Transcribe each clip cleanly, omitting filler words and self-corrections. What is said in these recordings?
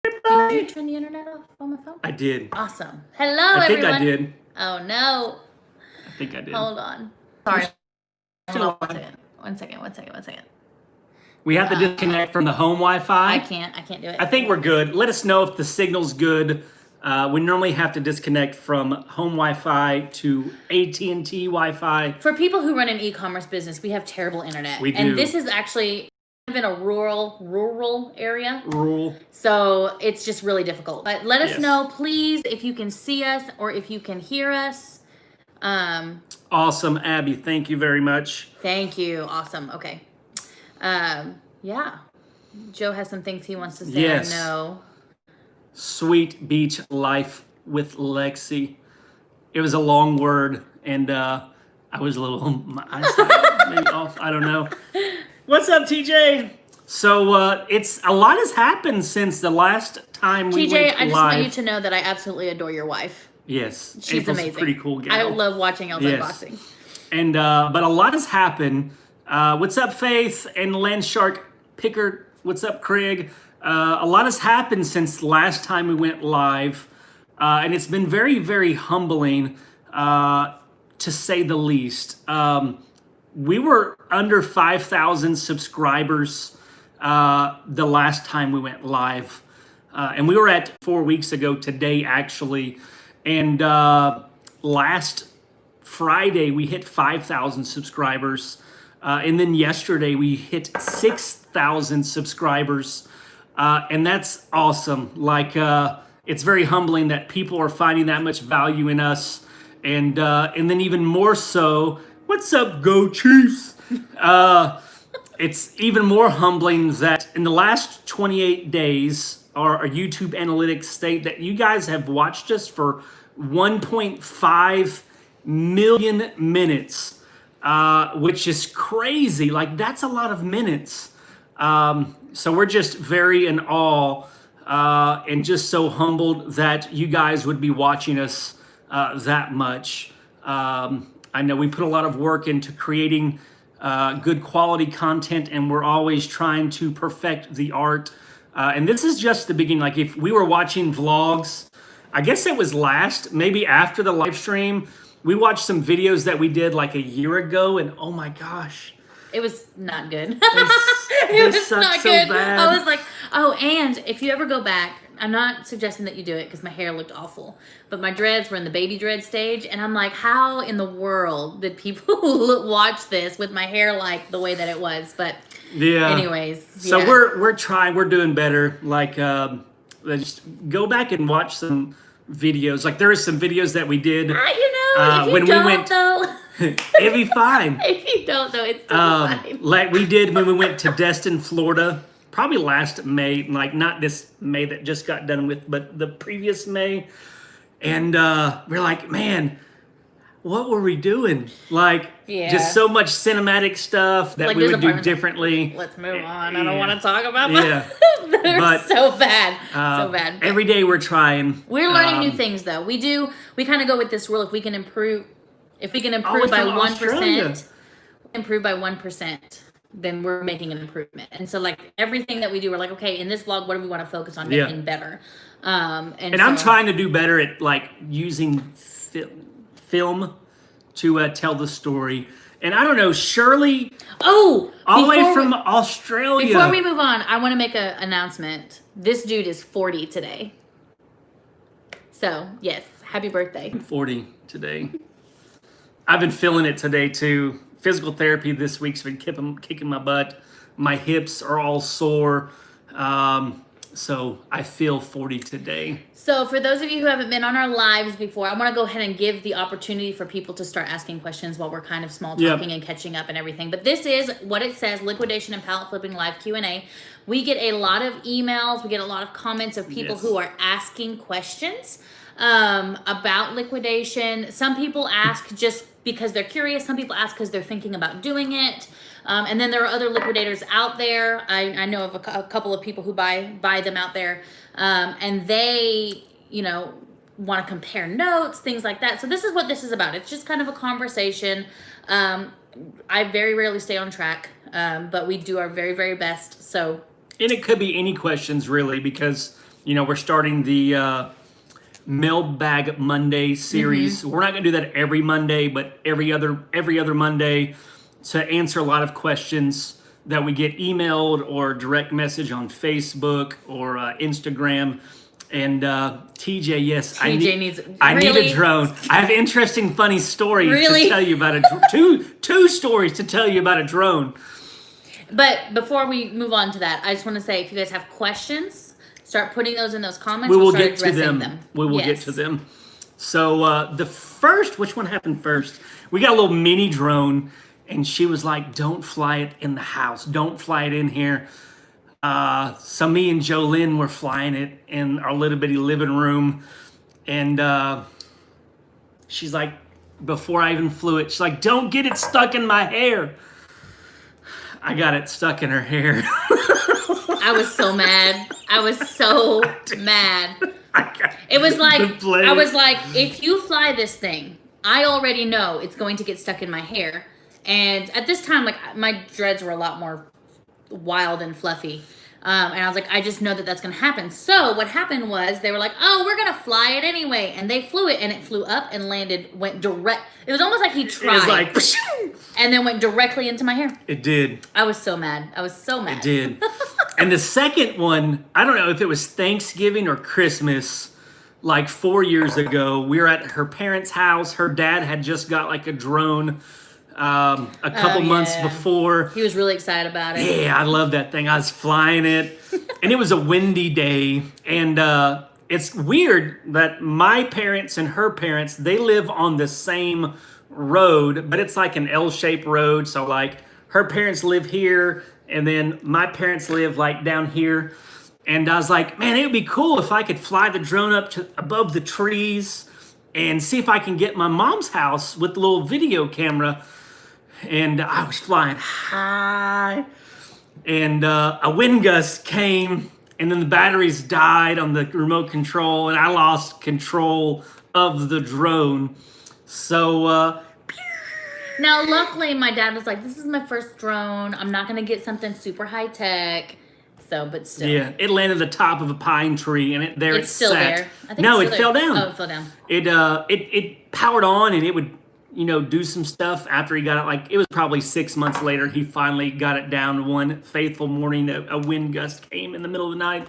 Did you turn the internet off on my phone? I did. Awesome. Hello, everyone. I think I did. Oh, no. I think I did. Hold on. Sorry. One second. We have to disconnect from the home Wi-Fi. I can't do it. I think we're good. Let us know if the signal's good. We normally have to disconnect from home Wi-Fi to AT&T Wi-Fi. For people who run an e-commerce business, we have terrible internet. We do. And this is actually in a rural area. Rural. So it's just really difficult. But let us know, please, if you can see us or if you can hear us. Awesome, Abby. Thank you very much. Thank you. Awesome. Okay. Yeah. Joe has some things he wants to say. Yes. I know. Sweet beach life with Lexi. It was a long word, and I was a little my eyesight maybe off. I don't know. What's up, TJ? So it's a lot has happened since the last time we went live. TJ, I just want you to know that I absolutely adore your wife. Yes, she's April's amazing. A pretty cool gal. I love watching y'all's unboxings. And but a lot has happened. What's up, Faith and Landshark Picker? What's up, Craig? A lot has happened since last time we went live, and it's been very, very humbling, to say the least. We were under 5,000 subscribers the last time we went live, and we were at 4 weeks ago today, actually. And last Friday we hit 5,000 subscribers, and then yesterday we hit 6,000 subscribers. And that's awesome. Like, it's very humbling that people are finding that much value in us. And then even more so, what's up, Go Chiefs? It's even more humbling that in the last 28 days, our YouTube analytics state that you guys have watched us for 1.5 million minutes, which is crazy. Like, that's a lot of minutes. So we're just very in awe and just so humbled that you guys would be watching us that much. I know we put a lot of work into creating good quality content, and we're always trying to perfect the art. And this is just the beginning. Like, if we were watching vlogs, I guess it was maybe after the live stream, we watched some videos that we did like a year ago, and oh my gosh. It was not good. It was not so good. bad. I was like, oh, and if you ever go back, I'm not suggesting that you do it because my hair looked awful, but my dreads were in the baby dread stage, and I'm like, how in the world did people watch this with my hair like the way that it was? But yeah. Anyways, so we're trying, we're doing better. Like, just go back and watch some videos. Like, there are some videos that we did. If you when don't, we went, though. It'd be fine. If you don't, though, it's still fine. Like we did when we went to Destin, Florida, probably last May, like not this May that just got done with, but the previous May. And we're like, man, what were we doing? Like, just so much cinematic stuff that we would do differently. Let's move on. I don't want to talk about that. They're but so bad. So bad. Every day we're trying. We're learning new things, though. We kind of go with this rule. If we can improve by 1%, then we're making an improvement. And so, like, everything that we do, we're like, okay, in this vlog, what do we want to focus on making better? And I'm trying to do better at, like, using film to tell the story. And I don't know, Shirley, all the way from Australia. Before we move on, I want to make an announcement. This dude is 40 today. So, yes, happy birthday. I'm 40 today. I've been feeling it today, too. Physical therapy this week's been kicking my butt. My hips are all sore. So I feel 40 today. So for those of you who haven't been on our lives before, I want to go ahead and give the opportunity for people to start asking questions while we're kind of small talking and catching up and everything. But this is what it says, Liquidation and Pallet Flipping Live Q&A. We get a lot of emails. We get a lot of comments of people who are asking questions about liquidation. Some people ask just because they're curious. Some people ask because they're thinking about doing it. And then there are other liquidators out there. I know of a couple of people who buy them out there. And they, want to compare notes, things like that. So this is what this is about. It's just kind of a conversation. I very rarely stay on track, but we do our very, very best. So, and it could be any questions, really, because we're starting the Mailbag Monday series. We're not going to do that every Monday, but every other Monday to answer a lot of questions that we get emailed or direct message on Facebook or Instagram. And TJ, yes, TJ I need a drone. I have interesting, funny stories to tell you about two stories to tell you about a drone. But before we move on to that, I just want to say, if you guys have questions, start putting those in those comments. We will start get to them. We will get to them. So the first, which one happened first? We got a little mini drone, and she was like, "Don't fly it in the house. Don't fly it in here." So me and Jolynn were flying it in our little bitty living room, and she's like, before I even flew it, she's like, "Don't get it stuck in my hair." I got it stuck in her hair. I was so mad. I was so mad. It was like, I was like, if you fly this thing, I already know it's going to get stuck in my hair. And at this time, like, my dreads were a lot more wild and fluffy. And I was like, I just know that that's going to happen. So what happened was they were like, "Oh, we're going to fly it anyway." And they flew it, and it flew up and landed, went direct. It was almost like he tried. It was like, and then went directly into my hair. It did. I was so mad. I was so mad. It did. And the second one, I don't know if it was Thanksgiving or Christmas, like 4 years ago. We were at her parents' house. Her dad had just got like a drone a couple months before. He was really excited about it. Yeah, I love that thing. I was flying it, and it was a windy day. And it's weird that my parents and her parents, they live on the same road, but it's like an L-shaped road. So like her parents live here, and then my parents live like down here. And I was like, man, it would be cool if I could fly the drone up to above the trees and see if I can get my mom's house with the little video camera. And I was flying high, and a wind gust came, and then the batteries died on the remote control, and I lost control of the drone. So now, luckily, my dad was like, "This is my first drone. I'm not gonna get something super high tech." So, but still, yeah, it landed at the top of a pine tree, and it's still sat. there. I think no, it's it still fell there. down. Oh, it fell down. It powered on, and it would do some stuff after he got it. Like, it was probably 6 months later, he finally got it down. One fateful morning, a wind gust came in the middle of the night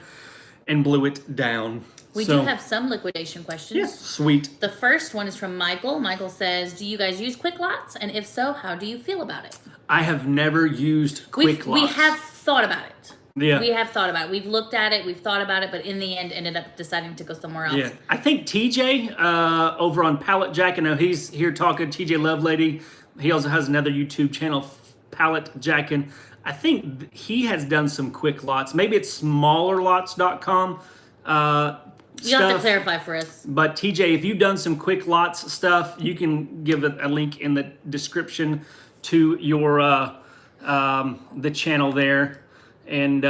and blew it down. We do have some liquidation questions. Yeah, sweet. The first one is from Michael. Michael says, "Do you guys use quick lots? And if so, how do you feel about it?" I have never used quick lots. We have thought about it. Yeah. We have thought about it. We've looked at it. We've thought about it. But in the end, ended up deciding to go somewhere else. Yeah. I think TJ over on Pallet Jack, I know he's here talking. TJ Lovelady. He also has another YouTube channel, Pallet Jack. And I think he has done some quick lots. Maybe it's smallerlots.com. You have to clarify for us. But TJ, if you've done some quick lots stuff, you can give a link in the description to your the channel there. And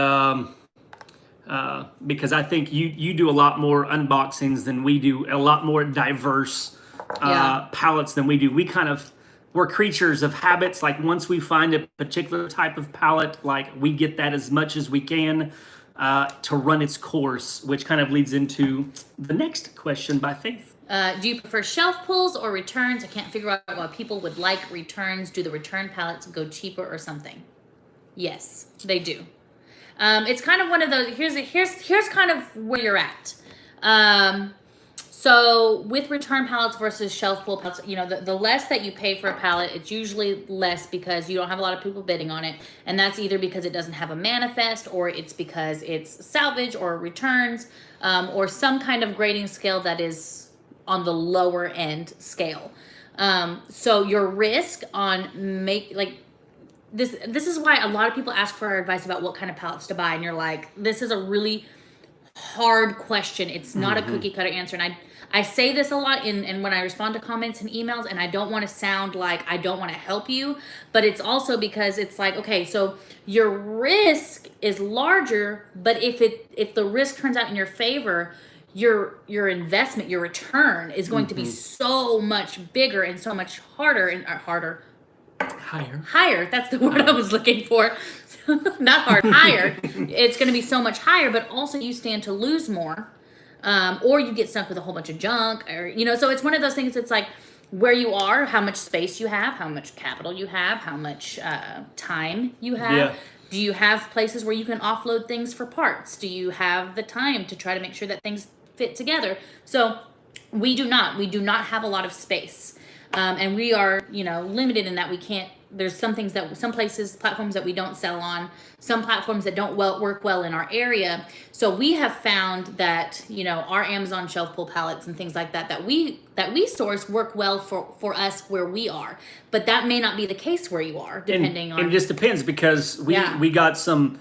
because I think you do a lot more unboxings than we do, a lot more diverse pallets than we do. We're creatures of habits. Like, once we find a particular type of pallet, like, we get that as much as we can to run its course, which kind of leads into the next question by Faith. Do you prefer shelf pulls or returns? I can't figure out why people would like returns. Do the return pallets go cheaper or something? Yes, they do. It's kind of one of those. Here's kind of where you're at. So with return pallets versus shelf pull pallets, the less that you pay for a pallet, it's usually less because you don't have a lot of people bidding on it, and that's either because it doesn't have a manifest, or it's because it's salvage or returns, or some kind of grading scale that is on the lower end scale. So your risk on This is why a lot of people ask for our advice about what kind of pallets to buy, and you're like, this is a really hard question. It's not a cookie cutter answer. And I say this a lot in when I respond to comments and emails, and I don't want to sound like I don't want to help you, but it's also because it's like, okay, so your risk is larger, but if the risk turns out in your favor, your investment, your return is going to be so much bigger and so much harder. Higher, that's the word I was looking for. Not hard, higher. It's going to be so much higher, but also you stand to lose more. Or you get stuck with a whole bunch of junk, or so it's one of those things. It's like where you are, how much space you have, how much capital you have, how much time you have. Yeah. Do you have places where you can offload things for parts? Do you have the time to try to make sure that things fit together? So we do not have a lot of space, and we are limited in that we can't. There's some platforms that we don't sell on, some platforms that don't work well in our area. So we have found that, our Amazon shelf pull pallets and things like that we source work well for us where we are. But that may not be the case where you are, depending on. And it just depends, because we got some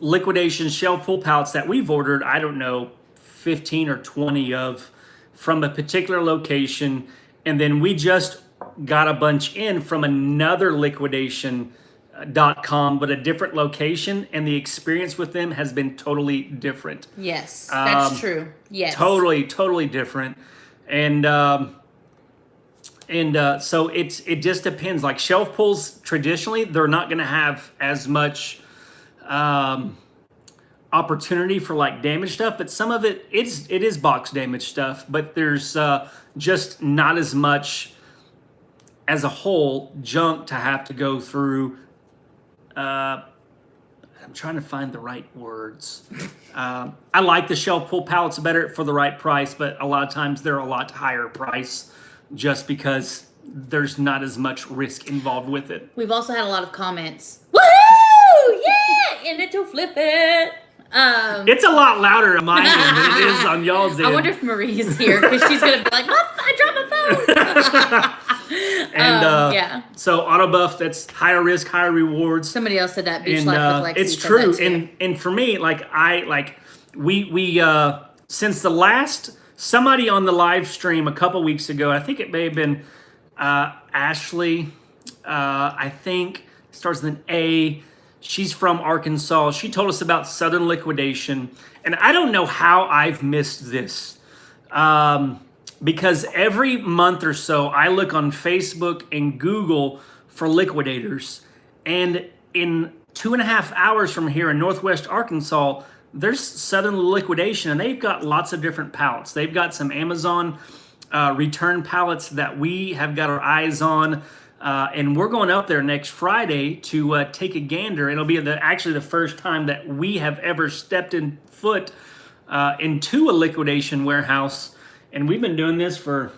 liquidation shelf pull pallets that we've ordered, I don't know, 15 or 20 of from a particular location. And then we just got a bunch in from another liquidation.com, but a different location, and the experience with them has been totally different. Yes, that's true. Yes, totally different. And so it just depends. Like shelf pulls, traditionally they're not going to have as much opportunity for like damaged stuff, but some of it is box damage stuff, but there's just not as much as a whole junk to have to go through. I'm trying to find the right words. I like the shelf pull pallets better for the right price, but a lot of times they're a lot higher price just because there's not as much risk involved with it. We've also had a lot of comments. Woohoo! Yeah! In it to flip it. It's a lot louder on my end than it is on y'all's end. I wonder if Marie's here, because she's going to be like, I dropped my phone. And so Autobuff, that's higher risk, higher rewards. Somebody else said that. Beach Life with Lexi. It's true. And for me, we since the last, somebody on the live stream a couple weeks ago, I think it may have been Ashley, I think starts with an A. She's from Arkansas. She told us about Southern Liquidation. And I don't know how I've missed this. Because every month or so, I look on Facebook and Google for liquidators. And in 2.5 hours from here in Northwest Arkansas, there's Southern Liquidation, and they've got lots of different pallets. They've got some Amazon return pallets that we have got our eyes on. And we're going up there next Friday to take a gander. It'll be actually the first time that we have ever stepped foot into a liquidation warehouse. And we've been doing this for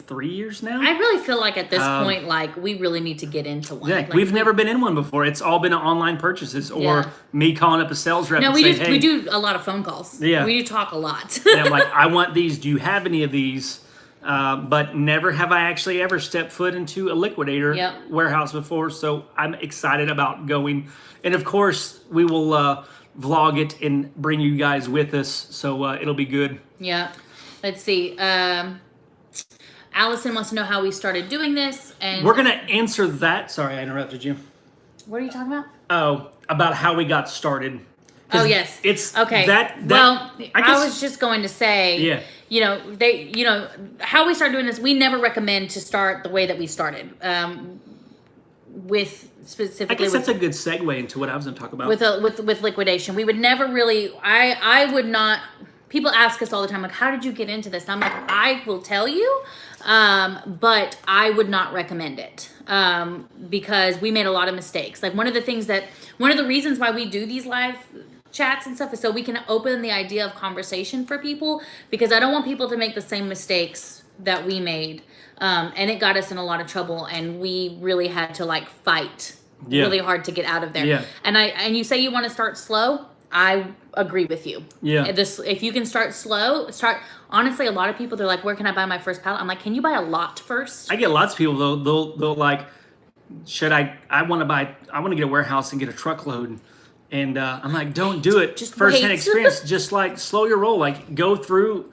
3 years now. I really feel like at this point, we really need to get into one. Yeah, we've never been in one before. It's all been online purchases or me calling up a sales rep and saying, hey. We do a lot of phone calls. Yeah. We do talk a lot. And I'm like, I want these. Do you have any of these? But never have I actually ever stepped foot into a liquidator warehouse before. So I'm excited about going. And of course, we will vlog it and bring you guys with us. So it'll be good. Yeah. Let's see. Allison wants to know how we started doing this. And we're going to answer that. Sorry, I interrupted you. What are you talking about? Oh, about how we got started. Oh, yes. It's okay. Well, I was just going to say, how we started doing this, we never recommend to start the way that we started. With specifically, I guess that's a good segue into what I was going to talk about. With liquidation. We would never really, I would not, people ask us all the time, like, how did you get into this? And I'm like, I will tell you, but I would not recommend it. Because we made a lot of mistakes. Like one of the reasons why we do these live chats and stuff is so we can open the idea of conversation for people, because I don't want people to make the same mistakes that we made. And it got us in a lot of trouble, and we really had to fight really hard to get out of there. Yeah. And you say you want to start slow. I agree with you. Yeah. If you can start slow, honestly, a lot of people, they're like, where can I buy my first pallet? I'm like, can you buy a lot first? I get lots of people, they'll like, I want to get a warehouse and get a truckload. And I'm like, don't do it. Just first-hand experience. Just slow your roll. Go through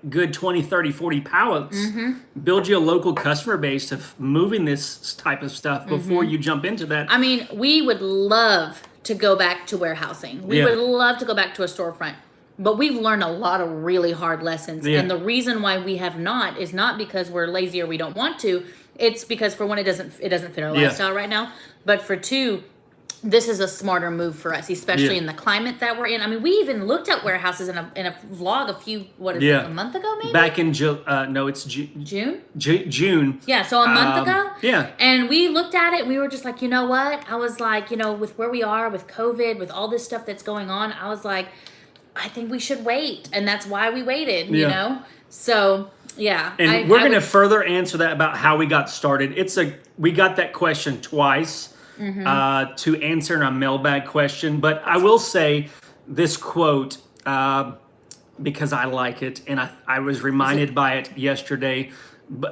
good 20, 30, 40 pallets. Mm-hmm. Build you a local customer base of moving this type of stuff before you jump into that. I mean, we would love to go back to warehousing. We would love to go back to a storefront. But we've learned a lot of really hard lessons. Yeah. And the reason why we have not is not because we're lazy or we don't want to. it's because for one, it doesn't fit our lifestyle right now. But for two, this is a smarter move for us, especially in the climate that we're in. I mean, we even looked at warehouses in a vlog a month ago, maybe? Back in it's June? June. Yeah, so a month ago. Yeah. And we looked at it, we were just like, you know what? I was like, with where we are, with COVID, with all this stuff that's going on, I was like, I think we should wait. And that's why we waited, you know? So, yeah. And we're going to further answer that about how we got started. We got that question twice. To answer in our mailbag question. But I will say this quote, because I like it, and I was reminded by it yesterday.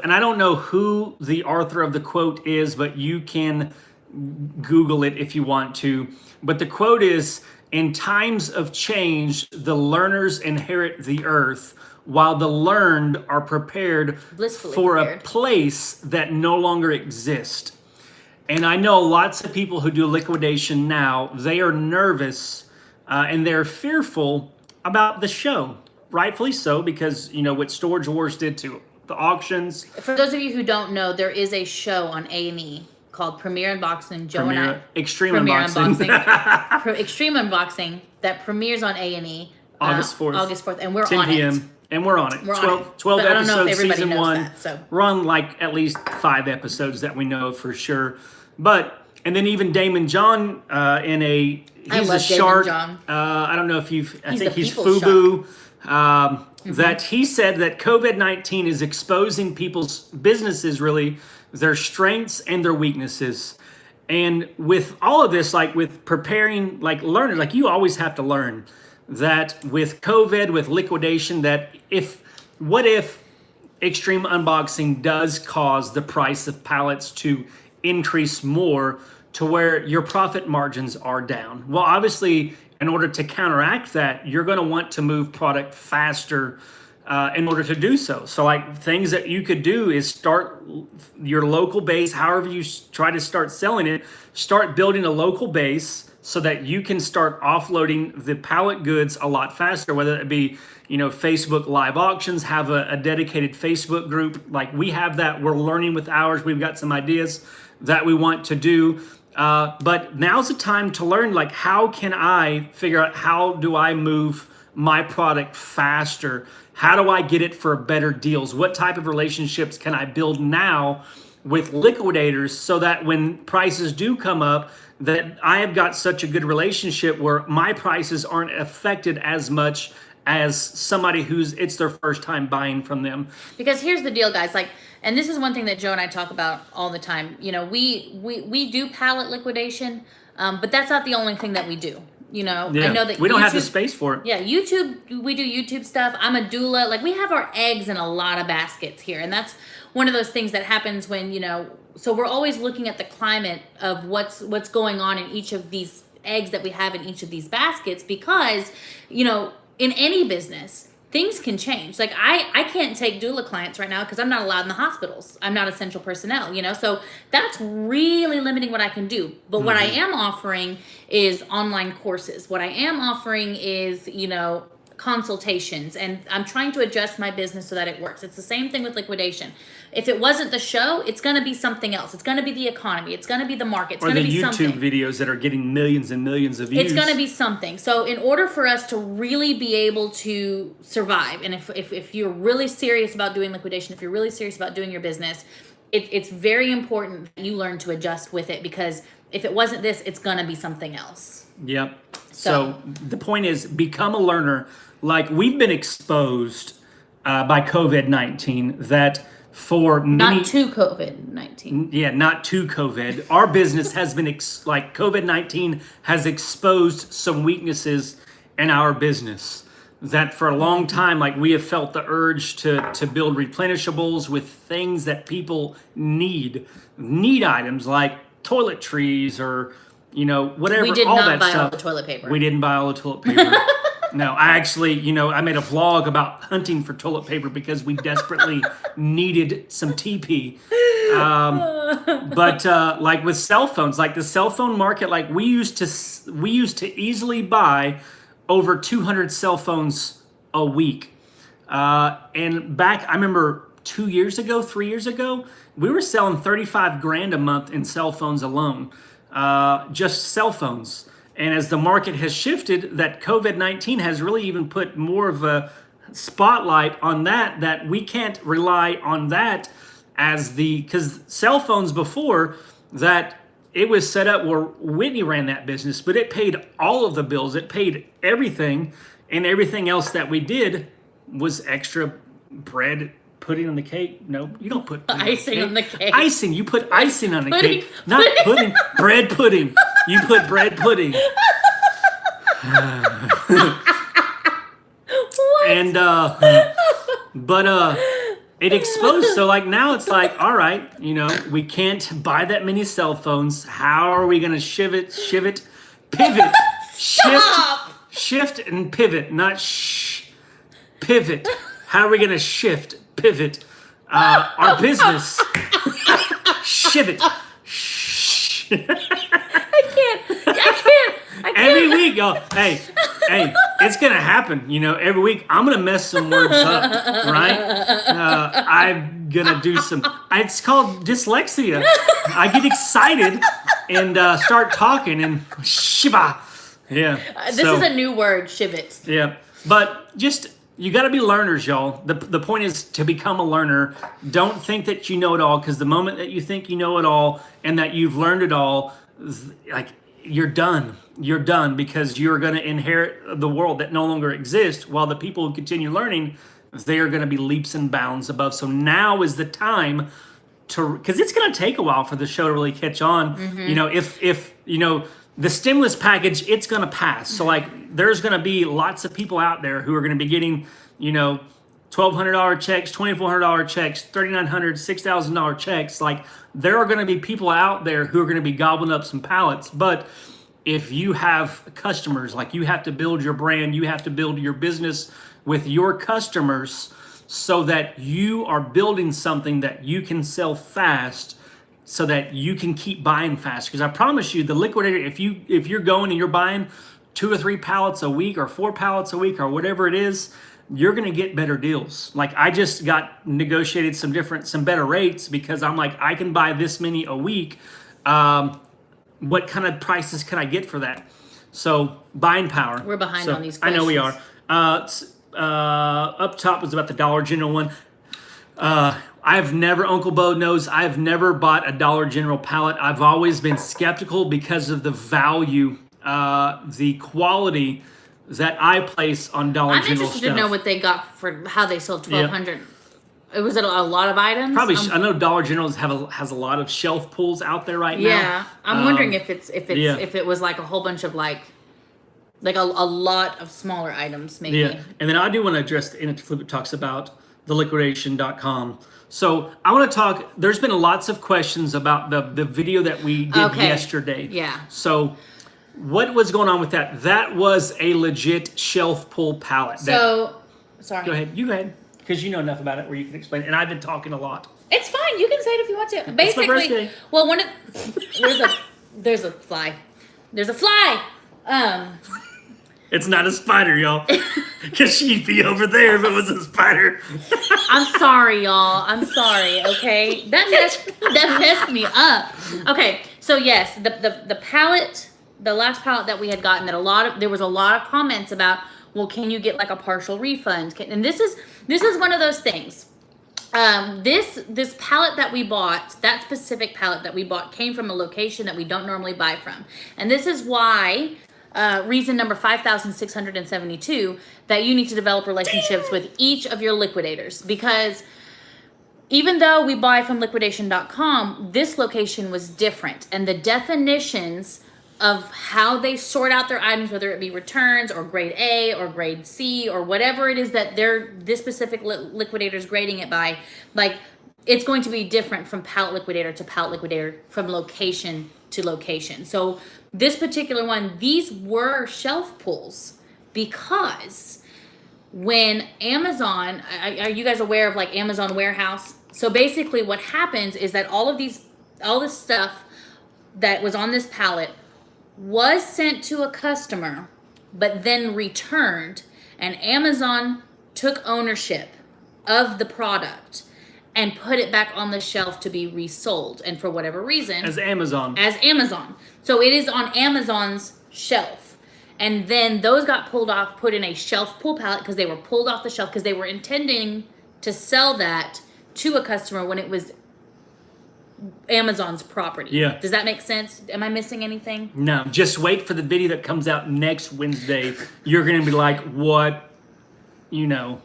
And I don't know who the author of the quote is, but you can Google it if you want to. But the quote is, "In times of change, the learners inherit the earth, while the learned are prepared for a place that no longer exists." And I know lots of people who do liquidation now, they are nervous and they're fearful about the show. Rightfully so, because, what Storage Wars did to the auctions. For those of you who don't know, there is a show on A&E called Premiere Unboxing. Extreme Unboxing. Extreme Unboxing that premieres on A&E. August 4th. And we're 10 on p.m. it. And we're on it. 12 episodes, season 1. We're on like at least 5 episodes that we know for sure. And then even Damon John he's a shark. I don't know if I think he's FUBU. That he said that COVID-19 is exposing people's businesses, really, their strengths and their weaknesses. And with all of this, like with preparing, like learning, like you always have to learn that with COVID, with liquidation, that what if Extreme Unboxing does cause the price of pallets to increase more to where your profit margins are down? Well, obviously, in order to counteract that, you're going to want to move product faster in order to do so. So like things that you could do is start your local base, however you try to start selling it, start building a local base so that you can start offloading the pallet goods a lot faster, whether it be, Facebook live auctions, have a dedicated Facebook group. Like we have that. We're learning with ours. We've got some ideas that we want to do. But now's the time to learn, like, how can I figure out how do I move my product faster? How do I get it for better deals? What type of relationships can I build now with liquidators so that when prices do come up, that I have got such a good relationship where my prices aren't affected as much as somebody it's their first time buying from them. Because here's the deal, guys, and this is one thing that Joe and I talk about all the time. We do pallet liquidation, but that's not the only thing that we do. I know that we don't have the space for it. Yeah, we do YouTube stuff. I'm a doula. Like we have our eggs in a lot of baskets here, and that's one of those things that happens when so we're always looking at the climate of what's going on in each of these eggs that we have in each of these baskets, because in any business, things can change. Like I can't take doula clients right now because I'm not allowed in the hospitals. I'm not essential personnel, so that's really limiting what I can do. But what I am offering is online courses. What I am offering is, consultations, and I'm trying to adjust my business so that it works. It's the same thing with liquidation. If it wasn't the show, it's going to be something else. It's going to be the economy. It's going to be the market. It's going to be something. Or the YouTube videos that are getting millions and millions of views. It's going to be something. So in order for us to really be able to survive, and if you're really serious about doing liquidation, if you're really serious about doing your business, it's very important that you learn to adjust with it, because if it wasn't this, it's going to be something else. Yep. So the point is, become a learner. Like we've been exposed by COVID-19 that for many... Not to COVID-19. Yeah, not to COVID. Our business has been, COVID-19 has exposed some weaknesses in our business that for a long time, we have felt the urge to build replenishables with things that people need items like toiletries or, whatever, we did all not that buy stuff. All the toilet paper. We didn't buy all the toilet paper. No, I actually, I made a vlog about hunting for toilet paper because we desperately needed some TP. But with cell phones, the cell phone market, we used to easily buy over 200 cell phones a week. And back, I remember 2 years ago, 3 years ago, we were selling 35 grand a month in cell phones alone, just cell phones. And as the market has shifted, that COVID-19 has really even put more of a spotlight on that we can't rely on that as because cell phones before that, it was set up where Whitney ran that business, but it paid all of the bills. It paid everything, and everything else that we did was extra bread, pudding on the cake. No, you don't put icing on the cake. Icing. You put icing on the Pudding. cake, not pudding. Bread pudding. You put bread pudding. And it exposed. So like now it's like, all right, we can't buy that many cell phones. How are we going to pivot, shift and pivot, not pivot. How are we going to pivot our business? Shift. I can't. Every week, y'all. Hey, it's gonna happen. Every week I'm gonna mess some words up, right? I'm gonna do some. It's called dyslexia. I get excited and start talking and shiba. Yeah. This is a new word, shivit. Yeah, but just you got to be learners, y'all. The point is to become a learner. Don't think that you know it all, because the moment that you think you know it all and that you've learned it all, like you're done. You're done, because you're going to inherit the world that no longer exists, while the people who continue learning, they are going to be leaps and bounds above. So now is the time to, because it's going to take a while for the show to really catch on. If the stimulus package, it's going to pass. So like there's going to be lots of people out there who are going to be getting, $1,200 checks, $2,400 checks, $3,900, $6,000 checks. Like there are going to be people out there who are going to be gobbling up some pallets. But if you have customers, like you have to build your brand, you have to build your business with your customers so that you are building something that you can sell fast, so that you can keep buying fast. Because I promise you, the liquidator, if you're going and you're buying 2 or 3 pallets a week or 4 pallets a week or whatever it is, you're gonna get better deals. Like I just got negotiated some better rates, because I'm like, I can buy this many a week. What kind of prices can I get for that? So buying power. We're behind on these questions. I know we are. Up top was about the Dollar General one. Uncle Bo knows, I've never bought a Dollar General pallet. I've always been skeptical because of the value, the quality that I place on Dollar General stuff. I'm interested to know what they got for how they sold 1,200. Yep. Was it a lot of items? Probably. I know Dollar General has a lot of shelf pulls out there right now. Yeah, I'm wondering if it was like a whole bunch of like a lot of smaller items maybe. Yeah, and then I do want to address the Flip It talks about the liquidation.com. So I want to talk. There's been lots of questions about the video that we did yesterday. Yeah. So what was going on with that? That was a legit shelf pull pallet. Sorry. Go ahead. You go ahead. Because you know enough about it where you can explain it. And I've been talking a lot. It's fine. You can say it if you want to. Basically, it's my birthday. Well, there's a fly. There's a fly. It's not a spider, y'all. Because she'd be over there if it was a spider. I'm sorry, y'all. I'm sorry, okay? That messed me up. Okay, so yes, the pallet, the last pallet that we had gotten, there was a lot of comments about, well, can you get like a partial refund? And this is one of those things. This pallet that we bought, that specific pallet that we bought, came from a location that we don't normally buy from. And this is why, reason number 5,672, that you need to develop relationships with each of your liquidators. Because even though we buy from liquidation.com, this location was different. And the definitions of how they sort out their items, whether it be returns or grade A or grade C or whatever it is that this specific liquidator's grading it by, like, it's going to be different from pallet liquidator to pallet liquidator, from location to location. So this particular one, these were shelf pulls, because when Amazon, are you guys aware of like Amazon warehouse? So basically what happens is that all this stuff that was on this pallet was sent to a customer, but then returned, and Amazon took ownership of the product and put it back on the shelf to be resold. And for whatever reason, As Amazon. So it is on Amazon's shelf. And then those got pulled off, put in a shelf pull pallet because they were pulled off the shelf because they were intending to sell that to a customer when it was Amazon's property. Yeah. Does that make sense? Am I missing anything? No, just wait for the video that comes out next Wednesday. You're going to be like, what? Yeah.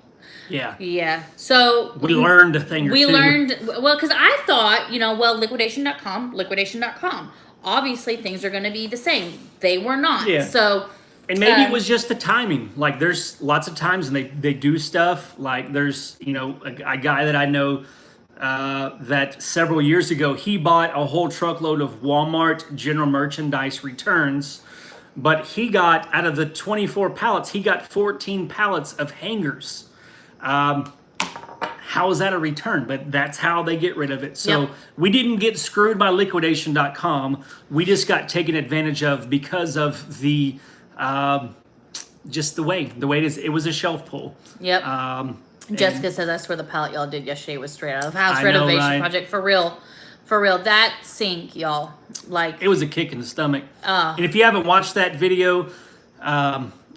Yeah. So we learned a thing or two. We learned, well, because I thought, liquidation.com. Obviously, things are going to be the same. They were not. Yeah. So. And maybe it was just the timing. Like, there's lots of times and they do stuff. Like, there's, a guy that I know that several years ago, he bought a whole truckload of Walmart general merchandise returns. But he got, out of the 24 pallets, he got 14 pallets of hangers. How is that a return? But that's how they get rid of it. So we didn't get screwed by liquidation.com. We just got taken advantage of because of the just the way it is. It was a shelf pull. Yep. Jessica says that's where the pallet y'all did yesterday was straight out of the house renovation project. For real. That sink, y'all. Like, it was a kick in the stomach. And if you haven't watched that video,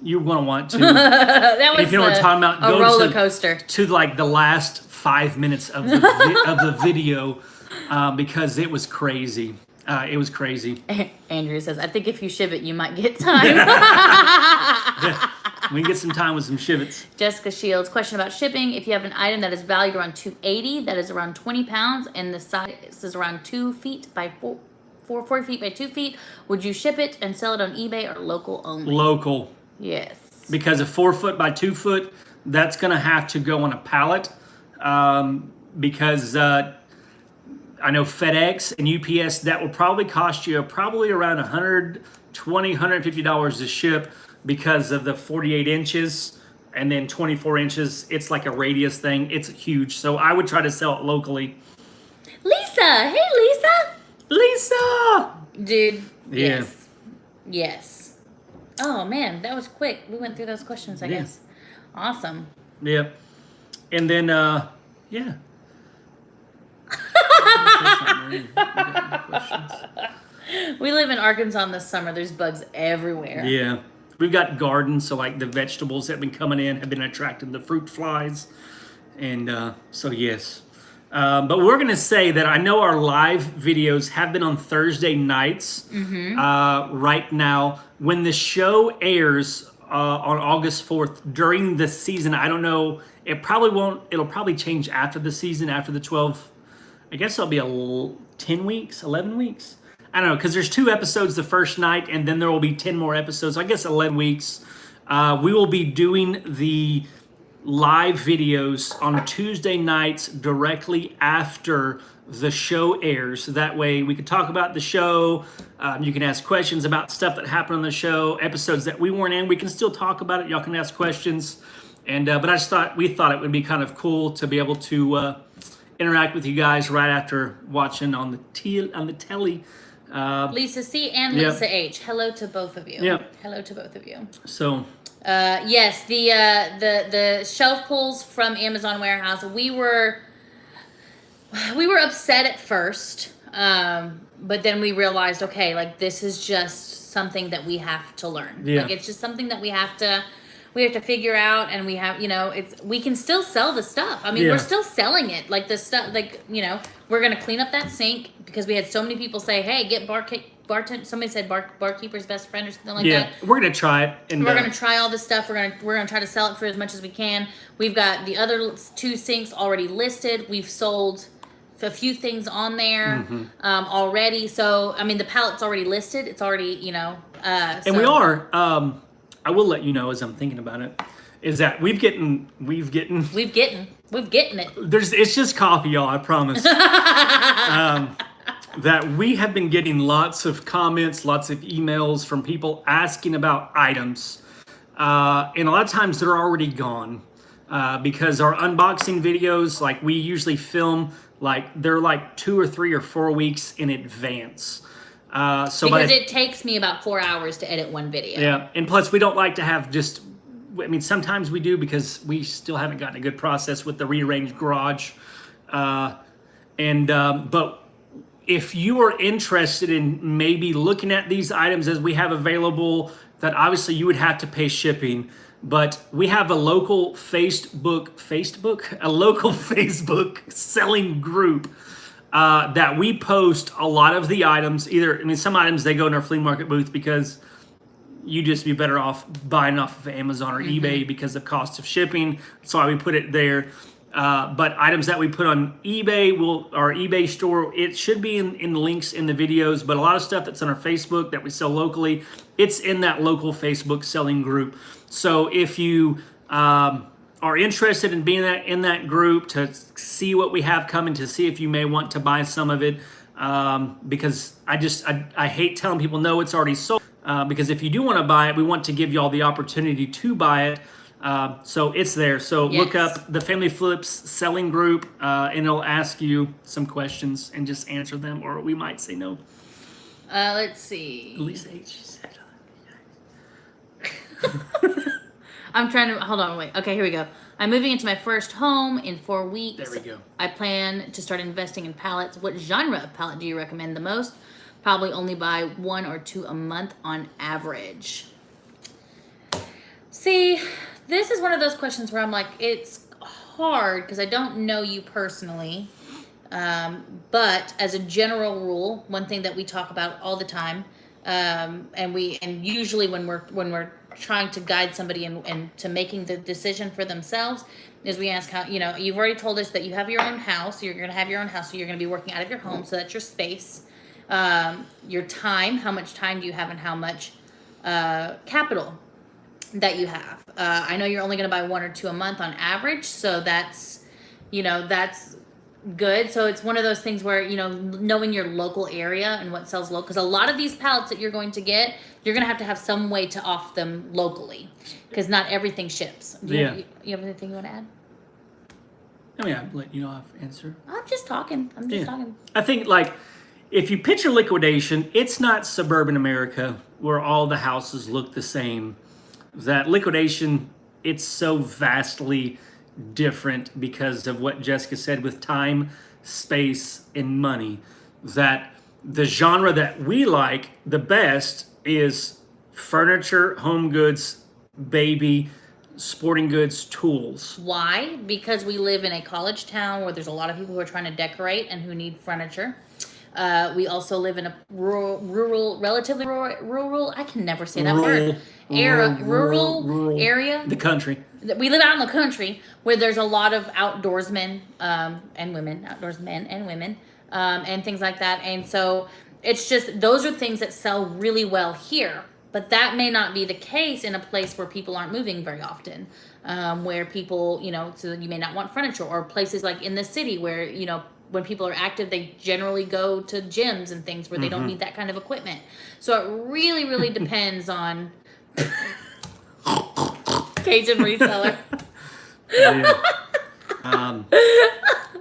you're going to want to. That was if you know what I'm talking about, a roller coaster. To like the last 5 minutes of the, of the video because it was crazy. It was crazy. Andrea says, I think if you shiv it, you might get time. We can get some time with some shivets. Jessica Shields, question about shipping. If you have an item that is valued around $280, that is around 20 pounds, and the size is around 2 feet by 4 feet by 2 feet, would you ship it and sell it on eBay or local only? Local. Yes. Because a 4 foot by 2 foot, that's going to have to go on a pallet. Because I know FedEx and UPS, that will probably cost you probably around $120, $150 to ship because of the 48 inches and then 24 inches. It's like a radius thing. It's huge. So I would try to sell it locally. Lisa. Hey, Lisa. Lisa. Dude. Yeah. Yes. Oh, man. That was quick. We went through those questions, I guess. Awesome. Yeah. And then, yeah. We live in Arkansas in the summer. There's bugs everywhere. Yeah. We've got gardens, so like the vegetables that have been coming in have been attracting the fruit flies. And so, yes. But we're going to say that I know our live videos have been on Thursday nights right now. When the show airs on August 4th during the season, I don't know. It probably won't. It'll probably change after the season, after the 12. I guess it'll be 10 weeks, 11 weeks. I don't know, because there's 2 episodes the first night, and then there will be 10 more episodes. I guess 11 weeks. We will be doing the live videos on Tuesday nights directly after the show airs. That way we can talk about the show. You can ask questions about stuff that happened on the show, episodes that we weren't in. We can still talk about it. Y'all can ask questions. And but I just thought it would be kind of cool to be able to interact with you guys right after watching on the telly. Lisa C and Lisa H. Hello to both of you. Yep. Hello to both of you. So. Yes, the shelf pulls from Amazon warehouse. We were upset at first, but then we realized, okay, like this is just something that we have to learn. Yeah. Like it's just something that we have to figure out, and we have, we can still sell the stuff. I mean, we're still selling it. Like the stuff, like, we're going to clean up that sink because we had so many people say, hey, get bartender. Somebody said barkeeper's best friend or something like that. Yeah, we're going to try it. And we're going to try all this stuff. We're going to try to sell it for as much as we can. We've got the other 2 sinks already listed. We've sold a few things on there already. So, I mean, the pallet's already listed. It's already, and we are, I will let you know as I'm thinking about it, is that we've getting it. It's just coffee, y'all, I promise. That we have been getting lots of comments, lots of emails from people asking about items. And a lot of times they're already gone. Because our unboxing videos, like we usually film, they're 2 or 3 or 4 weeks in advance. Because it takes me about 4 hours to edit one video. Yeah, and plus we don't like to have sometimes we do because we still haven't gotten a good process with the rearranged garage. But if you are interested in maybe looking at these items as we have available, that obviously you would have to pay shipping. But we have a local Facebook selling group that we post a lot of the items. Some items they go in our flea market booth because you just be better off buying off of Amazon or eBay because of cost of shipping. That's why we put it there. But items that we put on eBay, our eBay store, it should be in links in the videos. But a lot of stuff that's on our Facebook that we sell locally, it's in that local Facebook selling group. So if you are interested in being in that group to see what we have coming, to see if you may want to buy some of it, because I hate telling people no, it's already sold. Because if you do want to buy it, we want to give you all the opportunity to buy it. So it's there. So look up the Family Flips selling group, and it'll ask you some questions and just answer them, or we might say no. Let's see. Lisa H said. I'm trying to hold on. Wait. Okay, here we go. I'm moving into my first home in 4 weeks. There we go. I plan to start investing in pallets. What genre of pallet do you recommend the most? Probably only buy 1 or 2 a month on average. See, this is one of those questions where I'm like, it's hard because I don't know you personally. But as a general rule, one thing that we talk about all the time, and usually when we're trying to guide somebody and to making the decision for themselves, is we ask how, you've already told us that you have your own house. You're going to have your own house, so you're going to be working out of your home, so that's your space. Your time, how much time do you have, and how much capital that you have. I know you're only going to buy 1 or 2 a month on average, so that's good. So it's one of those things where, knowing your local area and what sells local, because a lot of these pallets that you're going to get, you're going to have some way to off them locally, because not everything ships. You have anything you want to add? I'll let you answer. I'm just talking. I think, if you picture liquidation, it's not suburban America where all the houses look the same. That liquidation, it's so vastly different because of what Jessica said with time, space, and money. That the genre that we like the best is furniture, home goods, baby, sporting goods, tools. Why? Because we live in a college town where there's a lot of people who are trying to decorate and who need furniture. We also live in a relatively rural, I can never say that word, rural area. The country. We live out in the country where there's a lot of outdoorsmen and women, and things like that. And so it's just, those are things that sell really well here. But that may not be the case in a place where people aren't moving very often, where people, so you may not want furniture, or places like in the city where, when people are active, they generally go to gyms and things where they don't need that kind of equipment. So it really, really depends on Cajun Reseller.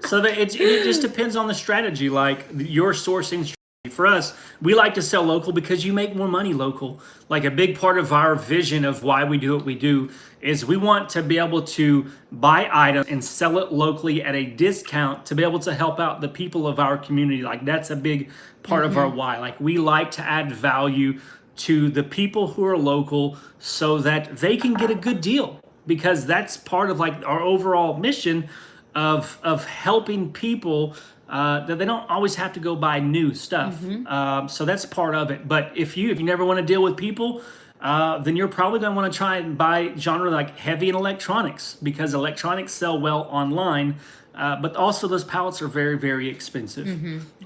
So it just depends on the strategy, like your sourcing strategy. For us, we like to sell local because you make more money local. Like a big part of our vision of why we do what we do is we want to be able to buy items and sell it locally at a discount to be able to help out the people of our community. Like that's a big part of our why. Like we like to add value to the people who are local so that they can get a good deal, because that's part of like our overall mission of helping people that they don't always have to go buy new stuff. So that's part of it. But if you never want to deal with people, then you're probably going to want to try and buy genre like heavy in electronics, because electronics sell well online. But also those pallets are very, very expensive.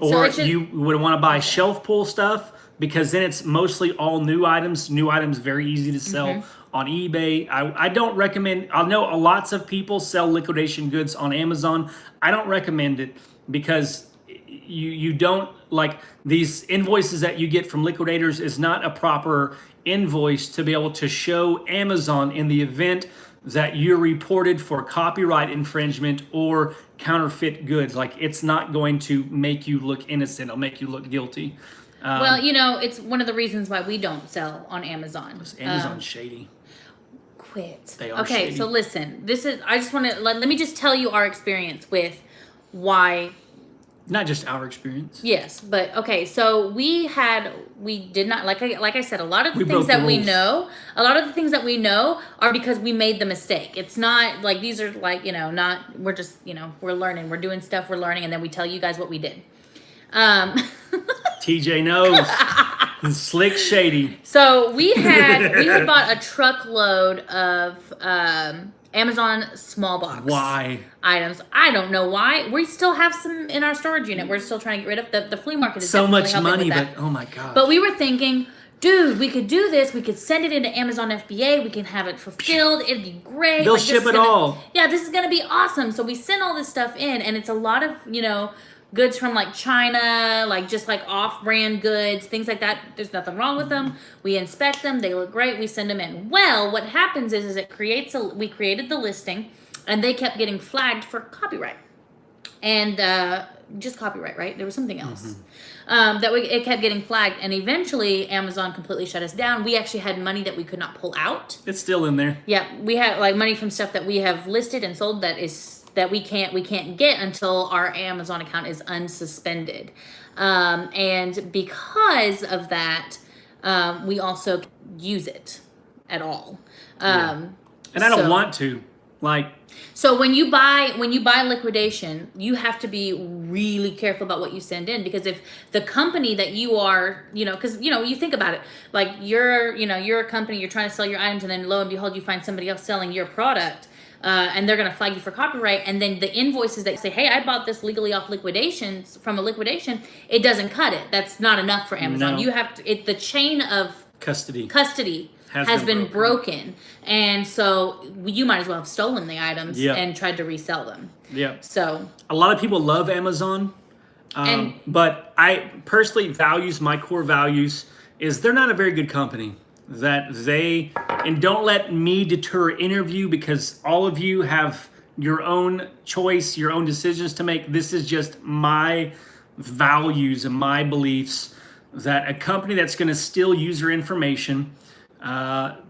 Or you would want to buy shelf pull stuff, because then it's mostly all new items. New items very easy to sell on eBay. I don't recommend. I know lots of people sell liquidation goods on Amazon. I don't recommend it, because you don't, like, these invoices that you get from liquidators is not a proper invoice to be able to show Amazon in the event that you're reported for copyright infringement or counterfeit goods. Like, it's not going to make you look innocent. It'll make you look guilty. Well, it's one of the reasons why we don't sell on Amazon. Amazon's shady. Quit. They are okay, shady. So listen, I just want to let me just tell you our experience with why. Not just our experience. Yes, but okay. So we did not like I said, a lot of the things broke the that we rules. know, a lot of the things that we know are because we made the mistake. It's not like these are like not we're just we're learning, we're doing stuff, we're learning, and then we tell you guys what we did. TJ knows. Slick shady. So we had bought a truckload of Amazon small box. Why? Items. I don't know why. We still have some in our storage unit. We're still trying to get rid of. The flea market is so definitely much helping money, with that. but oh my god. But we were thinking, dude, we could do this. We could send it into Amazon FBA. We can have it fulfilled. It'd be great. They'll ship it all. Yeah, this is gonna be awesome. So we sent all this stuff in, and it's a lot of goods from like China, like just like off-brand goods, things like that. There's nothing wrong with them. We inspect them. They look great. We send them in. Well, what happens is it creates we created the listing, and they kept getting flagged for copyright. And just copyright, right? There was something else. It kept getting flagged, and eventually Amazon completely shut us down. We actually had money that we could not pull out. It's still in there. Yeah, we had like money from stuff that we have listed and sold that we can't get until our Amazon account is unsuspended. And because of that, we also use it at all. And I don't want to. So when you buy liquidation, you have to be really careful about what you send in, because if the company that you are, because you think about it, like you're a company, you're trying to sell your items, and then lo and behold, you find somebody else selling your product, and they're going to flag you for copyright, and then the invoices that say, hey, I bought this legally off liquidations from a liquidation, it doesn't cut it. That's not enough for Amazon. No. You have to. The chain of custody has been broken, and so you might as well have stolen the items Yep. and tried to resell them. Yeah. So a lot of people love Amazon, but I personally my core values is they're not a very good company. And don't let me deter interview, because all of you have your own choice, your own decisions to make. This is just my values and my beliefs, that a company that's going to steal user information,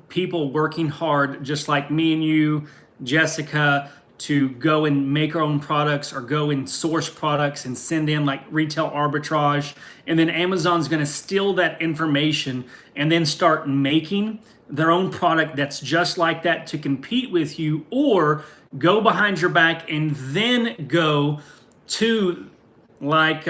people working hard just like me and you, Jessica, to go and make our own products or go and source products and send in like retail arbitrage, and then Amazon's going to steal that information and then start making their own product that's just like that to compete with you, or go behind your back and then go to like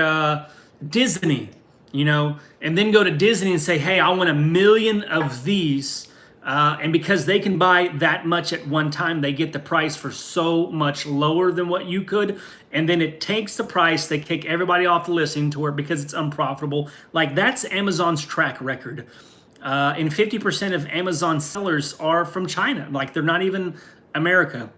Disney, and then go to Disney and say, hey, I want 1 million of these. And because they can buy that much at one time, they get the price for so much lower than what you could. And then it takes the price, they kick everybody off the listing to where, because it's unprofitable. Like, that's Amazon's track record. And 50% of Amazon sellers are from China. Like, they're not even America.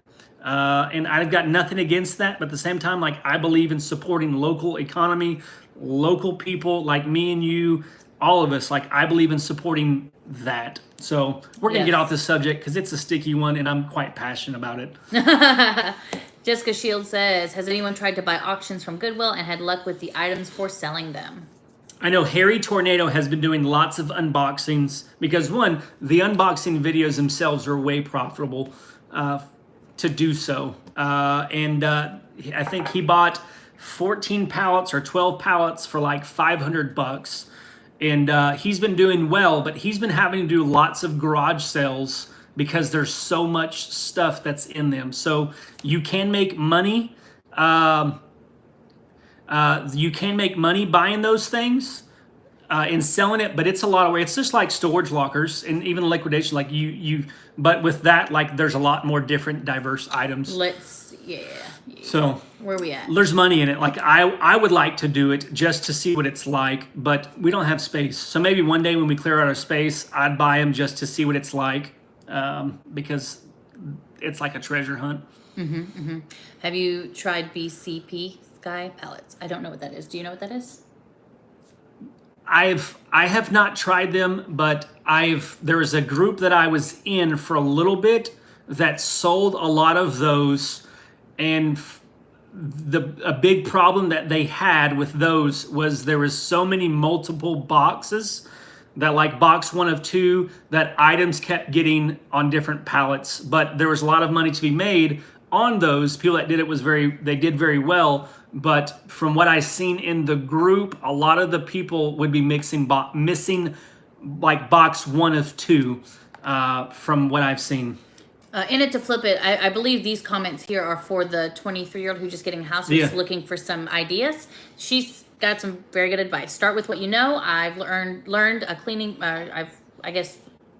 And I've got nothing against that, but at the same time, like, I believe in supporting local economy, local people like me and you, all of us. Like, I believe in supporting that. So we're going to get off this subject because it's a sticky one and I'm quite passionate about it. Jessica Shield says, has anyone tried to buy auctions from Goodwill and had luck with the items for selling them? I know Harry Tornado has been doing lots of unboxings because, one, the unboxing videos themselves are way profitable to do so. I think he bought 14 pallets or 12 pallets for like $500. And he's been doing well, but he's been having to do lots of garage sales because there's so much stuff that's in them. So you can make money. You can make money buying those things and selling it, but it's a lot of work. It's just like storage lockers and even liquidation. Like but with that, like, there's a lot more different diverse items. So where are we at? There's money in it. Like, I would like to do it just to see what it's like, but we don't have space. So maybe one day when we clear out our space, I'd buy them just to see what it's like, because it's like a treasure hunt. Have you tried BCP Sky Pallets? I don't know what that is. Do you know what that is? I have not tried them, but there was a group that I was in for a little bit that sold a lot of those, and a big problem that they had with those was there was so many multiple boxes that, like, box 1 of 2, that items kept getting on different pallets, but there was a lot of money to be made on those. People that did it they did very well. But from what I've seen in the group, a lot of the people would be missing like box 1 of 2 from what I've seen. In it to flip it, I believe these comments here are for the 23-year-old who's just getting a house, who's looking for some ideas. She's got some very good advice. Start with what you know. I've learned a cleaning. I guess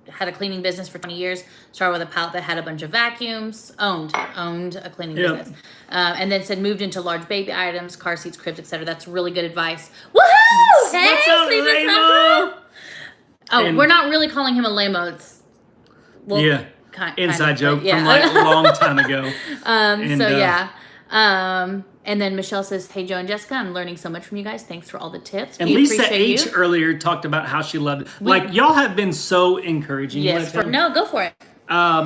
had a cleaning business for 20 years. Started with a pallet that had a bunch of vacuums. Owned a cleaning business, and then moved into large baby items, car seats, cribs, etc. That's really good advice. Woohoo! Hey, what's up, Raymo? Oh, we're not really calling him a lame-o. It's inside joke from like a long time ago. And then Michelle says, "Hey, Joe and Jessica, I'm learning so much from you guys. Thanks for all the tips." And Lisa H earlier talked about how she loved it. Like, y'all have been so encouraging. Yes, no, go for it.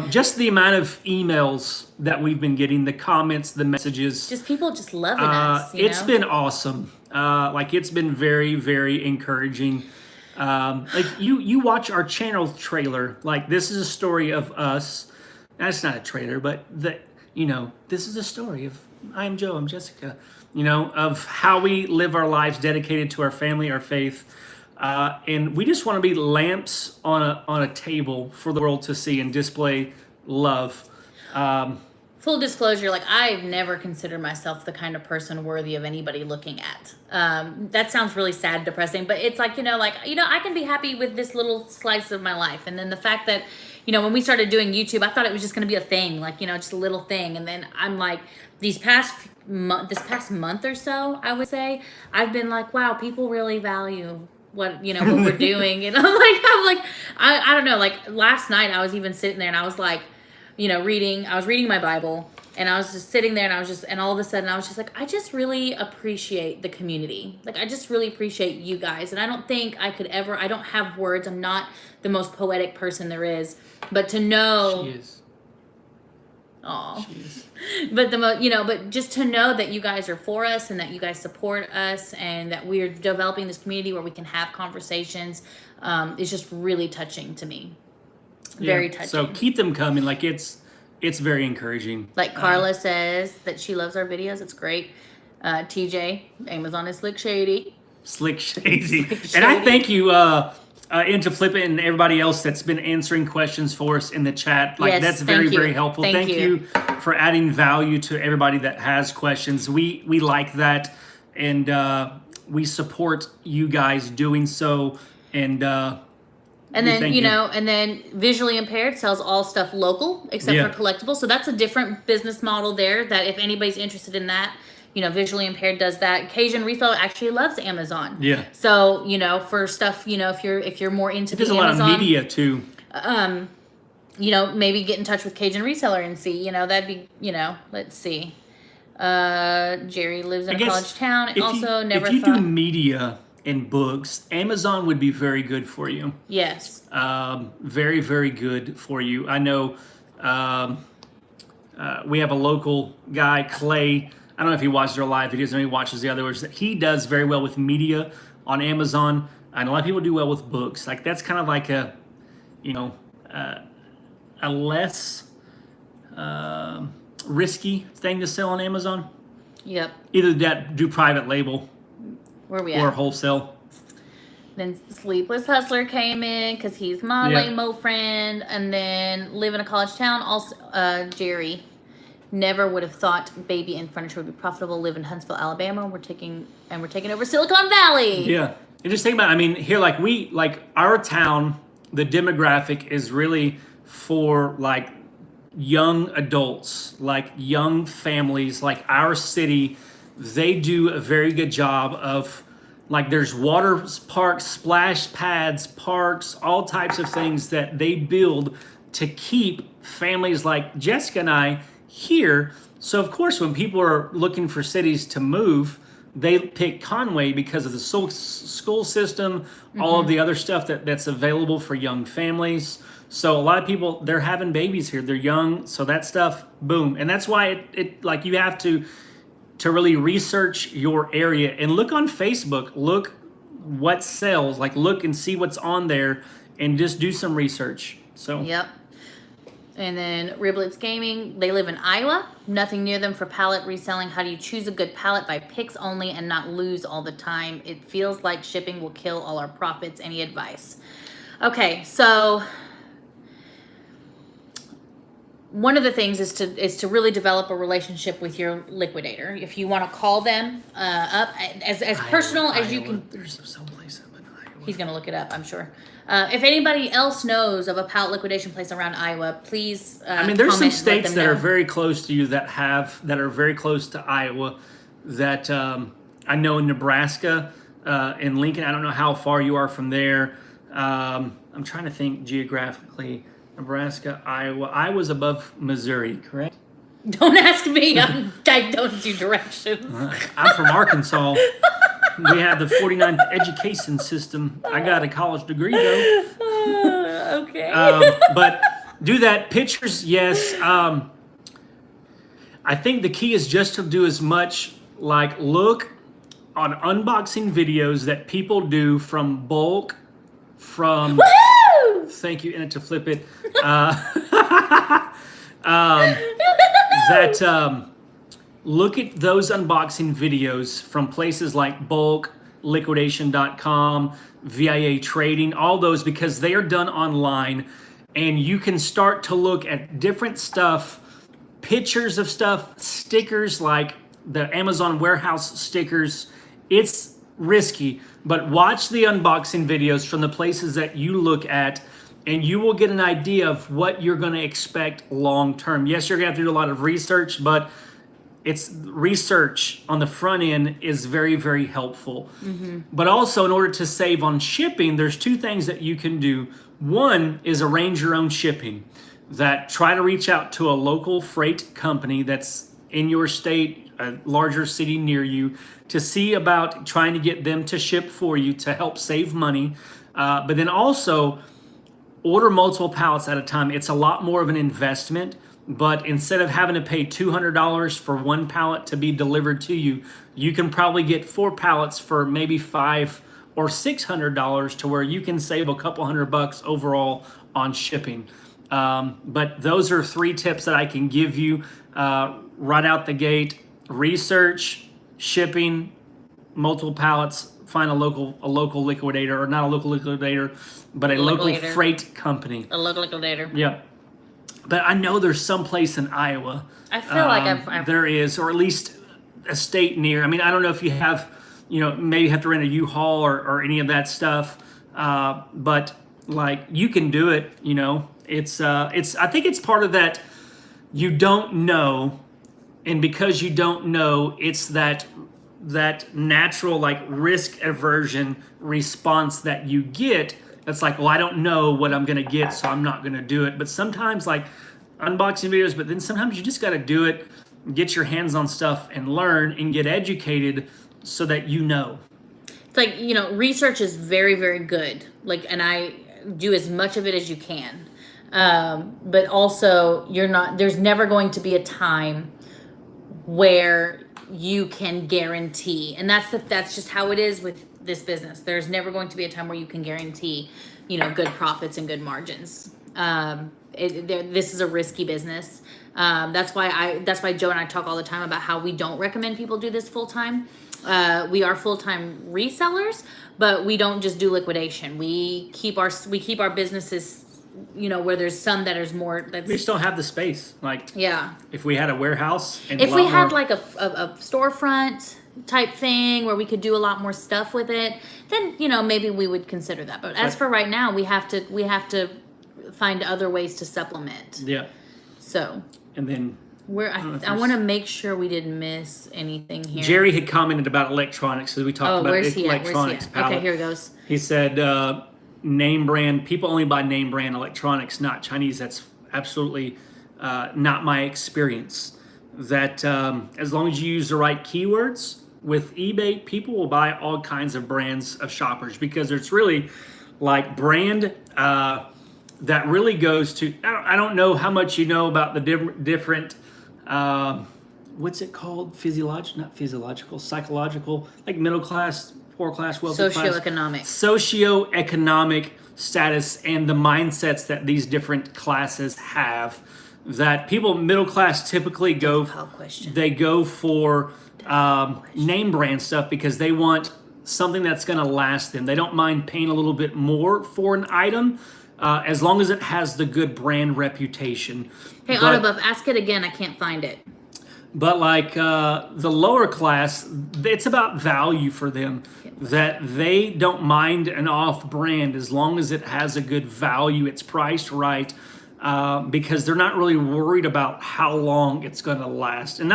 Just the amount of emails that we've been getting, the comments, the messages. Just people just loving us. It's been awesome. Like, it's been very, very encouraging. Like you watch our channel trailer. Like, this is a story of us. That's not a trailer, but this is a story of I'm Joe, I'm Jessica. Of how we live our lives dedicated to our family, our faith. And we just want to be lamps on a table for the world to see and display love. Full disclosure, like, I've never considered myself the kind of person worthy of anybody looking at. That sounds really sad, depressing, but it's like, I can be happy with this little slice of my life. And then the fact that, when we started doing YouTube, I thought it was just going to be a thing, like, just a little thing. And then I'm like, this past month or so, I would say, I've been like, wow, people really value what we're doing. And I'm like, I don't know, like, last night I was even sitting there and I was like, I was reading my Bible, and I was just sitting there, and all of a sudden I was just like, I just really appreciate the community. Like, I just really appreciate you guys. And I don't think I don't have words. I'm not the most poetic person there is, but to know. She is. Aw. She is. But but just to know that you guys are for us and that you guys support us and that we're developing this community where we can have conversations is just really touching to me. Very touching. So keep them coming. Like, it's very encouraging. Like Carla says that she loves our videos. It's great. TJ, Amazon is Slick Shady. Slick Shady. And I thank you, Into Flip It, and everybody else that's been answering questions for us in the chat. Like, that's very, very helpful. Thank you for adding value to everybody that has questions. We like that, and we support you guys doing so. And then, and then Visually Impaired sells all stuff local except for collectibles. So that's a different business model there that if anybody's interested in that, Visually Impaired does that. Cajun Reseller actually loves Amazon. Yeah. So, for stuff, if you're more into There's a lot of media too. Maybe get in touch with Cajun Reseller and see, that'd be, let's see. Jerry lives in a college town. If you do media and books, Amazon would be very good for you. Yes. Very, very good for you. I know we have a local guy, Clay. I don't know if he watches our live videos or he watches the other ones. He does very well with media on Amazon. And a lot of people do well with books. Like, that's kind of like a less risky thing to sell on Amazon. Yep. Either that, do private label. Where we at? Or wholesale. Then Sleepless Hustler came in because he's my lame-o friend. And then Live in a College Town. Also, Jerry never would have thought baby and furniture would be profitable. Live in Huntsville, Alabama. We're taking over Silicon Valley. Yeah. And just think about it. I mean, here, our town, the demographic is really for like young adults, like young families, like our city. They do a very good job of, like, there's water parks, splash pads, parks, all types of things that they build to keep families like Jessica and I here. So, of course, when people are looking for cities to move, they pick Conway because of the school system, all of the other stuff that's available for young families. So a lot of people, they're having babies here. They're young, so that stuff, boom. And that's why it like, you have to really research your area and look on Facebook, look what sells, like look and see what's on there and just do some research. So yep. And then Riblets Gaming, they live in Iowa. Nothing near them for pallet reselling. How do you choose a good pallet? By picks only and not lose all the time. It feels like shipping will kill all our profits. Any advice? Okay, so one of the things is to really develop a relationship with your liquidator. If you want to call them up as personal as you can. There's some place up in Iowa. He's going to look it up, I'm sure. If anybody else knows of a pallet liquidation place around Iowa, please I mean, there's some states that are very close to you that are very close to Iowa that I know in Nebraska, in Lincoln. I don't know how far you are from there. I'm trying to think geographically. Nebraska, Iowa. Iowa's above Missouri, correct? Don't ask me. I don't do directions. I'm from Arkansas. We have the 49th education system. I got a college degree, though. Okay. But do that. Pictures, yes. I think the key is just to do as much, like look on unboxing videos that people do from bulk, from... Woo! Thank you, and to flip it. Look at those unboxing videos from places like Bulk, Liquidation.com, VIA Trading, all those, because they are done online, and you can start to look at different stuff, pictures of stuff, stickers like the Amazon warehouse stickers. It's risky, but watch the unboxing videos from the places that you look at, and you will get an idea of what you're going to expect long term. Yes, you're going to have to do a lot of research, but it's research on the front end is very, very helpful. Mm-hmm. But also, in order to save on shipping, there's two things that you can do. One is arrange your own shipping. That try to reach out to a local freight company that's in your state, a larger city near you, to see about trying to get them to ship for you to help save money. But then also order multiple pallets at a time. It's a lot more of an investment. But instead of having to pay $200 for one pallet to be delivered to you, you can probably get 4 pallets for maybe $500 or $600 to where you can save a couple $100 overall on shipping. But those are 3 tips that I can give you right out the gate. Research, shipping, multiple pallets, find a local liquidator, or not a local liquidator, but a local freight company. A local liquidator. Yep. But I know there's some place in Iowa. I feel like I've there is, or at least a state near. I mean, I don't know if you have, maybe have to rent a U-Haul or any of that stuff. But like you can do it. It's I think it's part of that. You don't know, and because you don't know, it's that natural like risk aversion response that you get. It's like, well, I don't know what I'm going to get, so I'm not going to do it. But sometimes, like unboxing videos, but then sometimes you just got to do it, get your hands on stuff and learn and get educated so that you know. It's like, research is very, very good. Like, and I do as much of it as you can. But also, there's never going to be a time where you can guarantee, and that's just how it is with this business. There's never going to be a time where you can guarantee, good profits and good margins. This is a risky business. That's why Joe and I talk all the time about how we don't recommend people do this full time. We are full-time resellers, but we don't just do liquidation. We keep our businesses, where there's some that is more. We just don't have the space. Like, yeah. If we had a warehouse, and if we had like a storefront type thing where we could do a lot more stuff with it, then maybe we would consider that. But as for right now, we have to find other ways to supplement. Yeah. So. And then. I want to make sure we didn't miss anything here. Jerry had commented about electronics, so we talked about electronics. Okay, here it goes. He said, name brand, people only buy name brand electronics, not Chinese. That's absolutely not my experience. That as long as you use the right keywords with eBay, people will buy all kinds of brands of shoppers, because it's really like brand that really goes to, I don't know how much you know about the different what's it called? Psychological, like middle class poor class, wealthy class. Socioeconomic. Socioeconomic status and the mindsets that these different classes have. That people, middle class, typically go for name brand stuff because they want something that's going to last them. They don't mind paying a little bit more for an item as long as it has the good brand reputation. Hey, Autobuff, ask it again. I can't find it. But like the lower class, it's about value for them. That they don't mind an off brand as long as it has a good value, it's priced right, because they're not really worried about how long it's going to last. And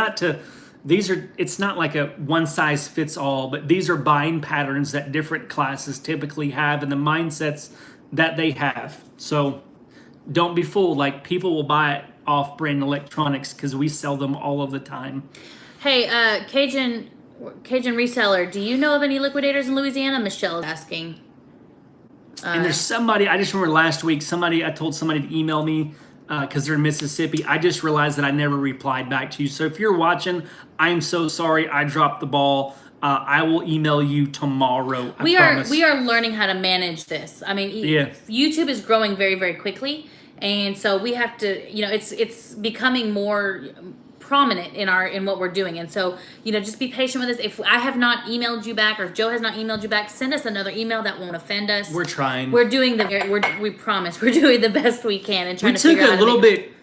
it's not like a one size fits all, but these are buying patterns that different classes typically have and the mindsets that they have. So don't be fooled. Like, people will buy off-brand electronics because we sell them all of the time. Hey, Cajun Reseller, do you know of any liquidators in Louisiana? Michelle is asking. And there's somebody, I just remember last week, I told somebody to email me because they're in Mississippi. I just realized that I never replied back to you. So if you're watching, I'm so sorry. I dropped the ball. I will email you tomorrow. We are learning how to manage this. I mean, YouTube is growing very, very quickly. And so we have to, it's becoming more prominent in what we're doing. And so, just be patient with us. If I have not emailed you back, or if Joe has not emailed you back, send us another email. That won't offend us. We're trying. We're doing we promise we're doing the best we can and trying to figure out. We took a little bit.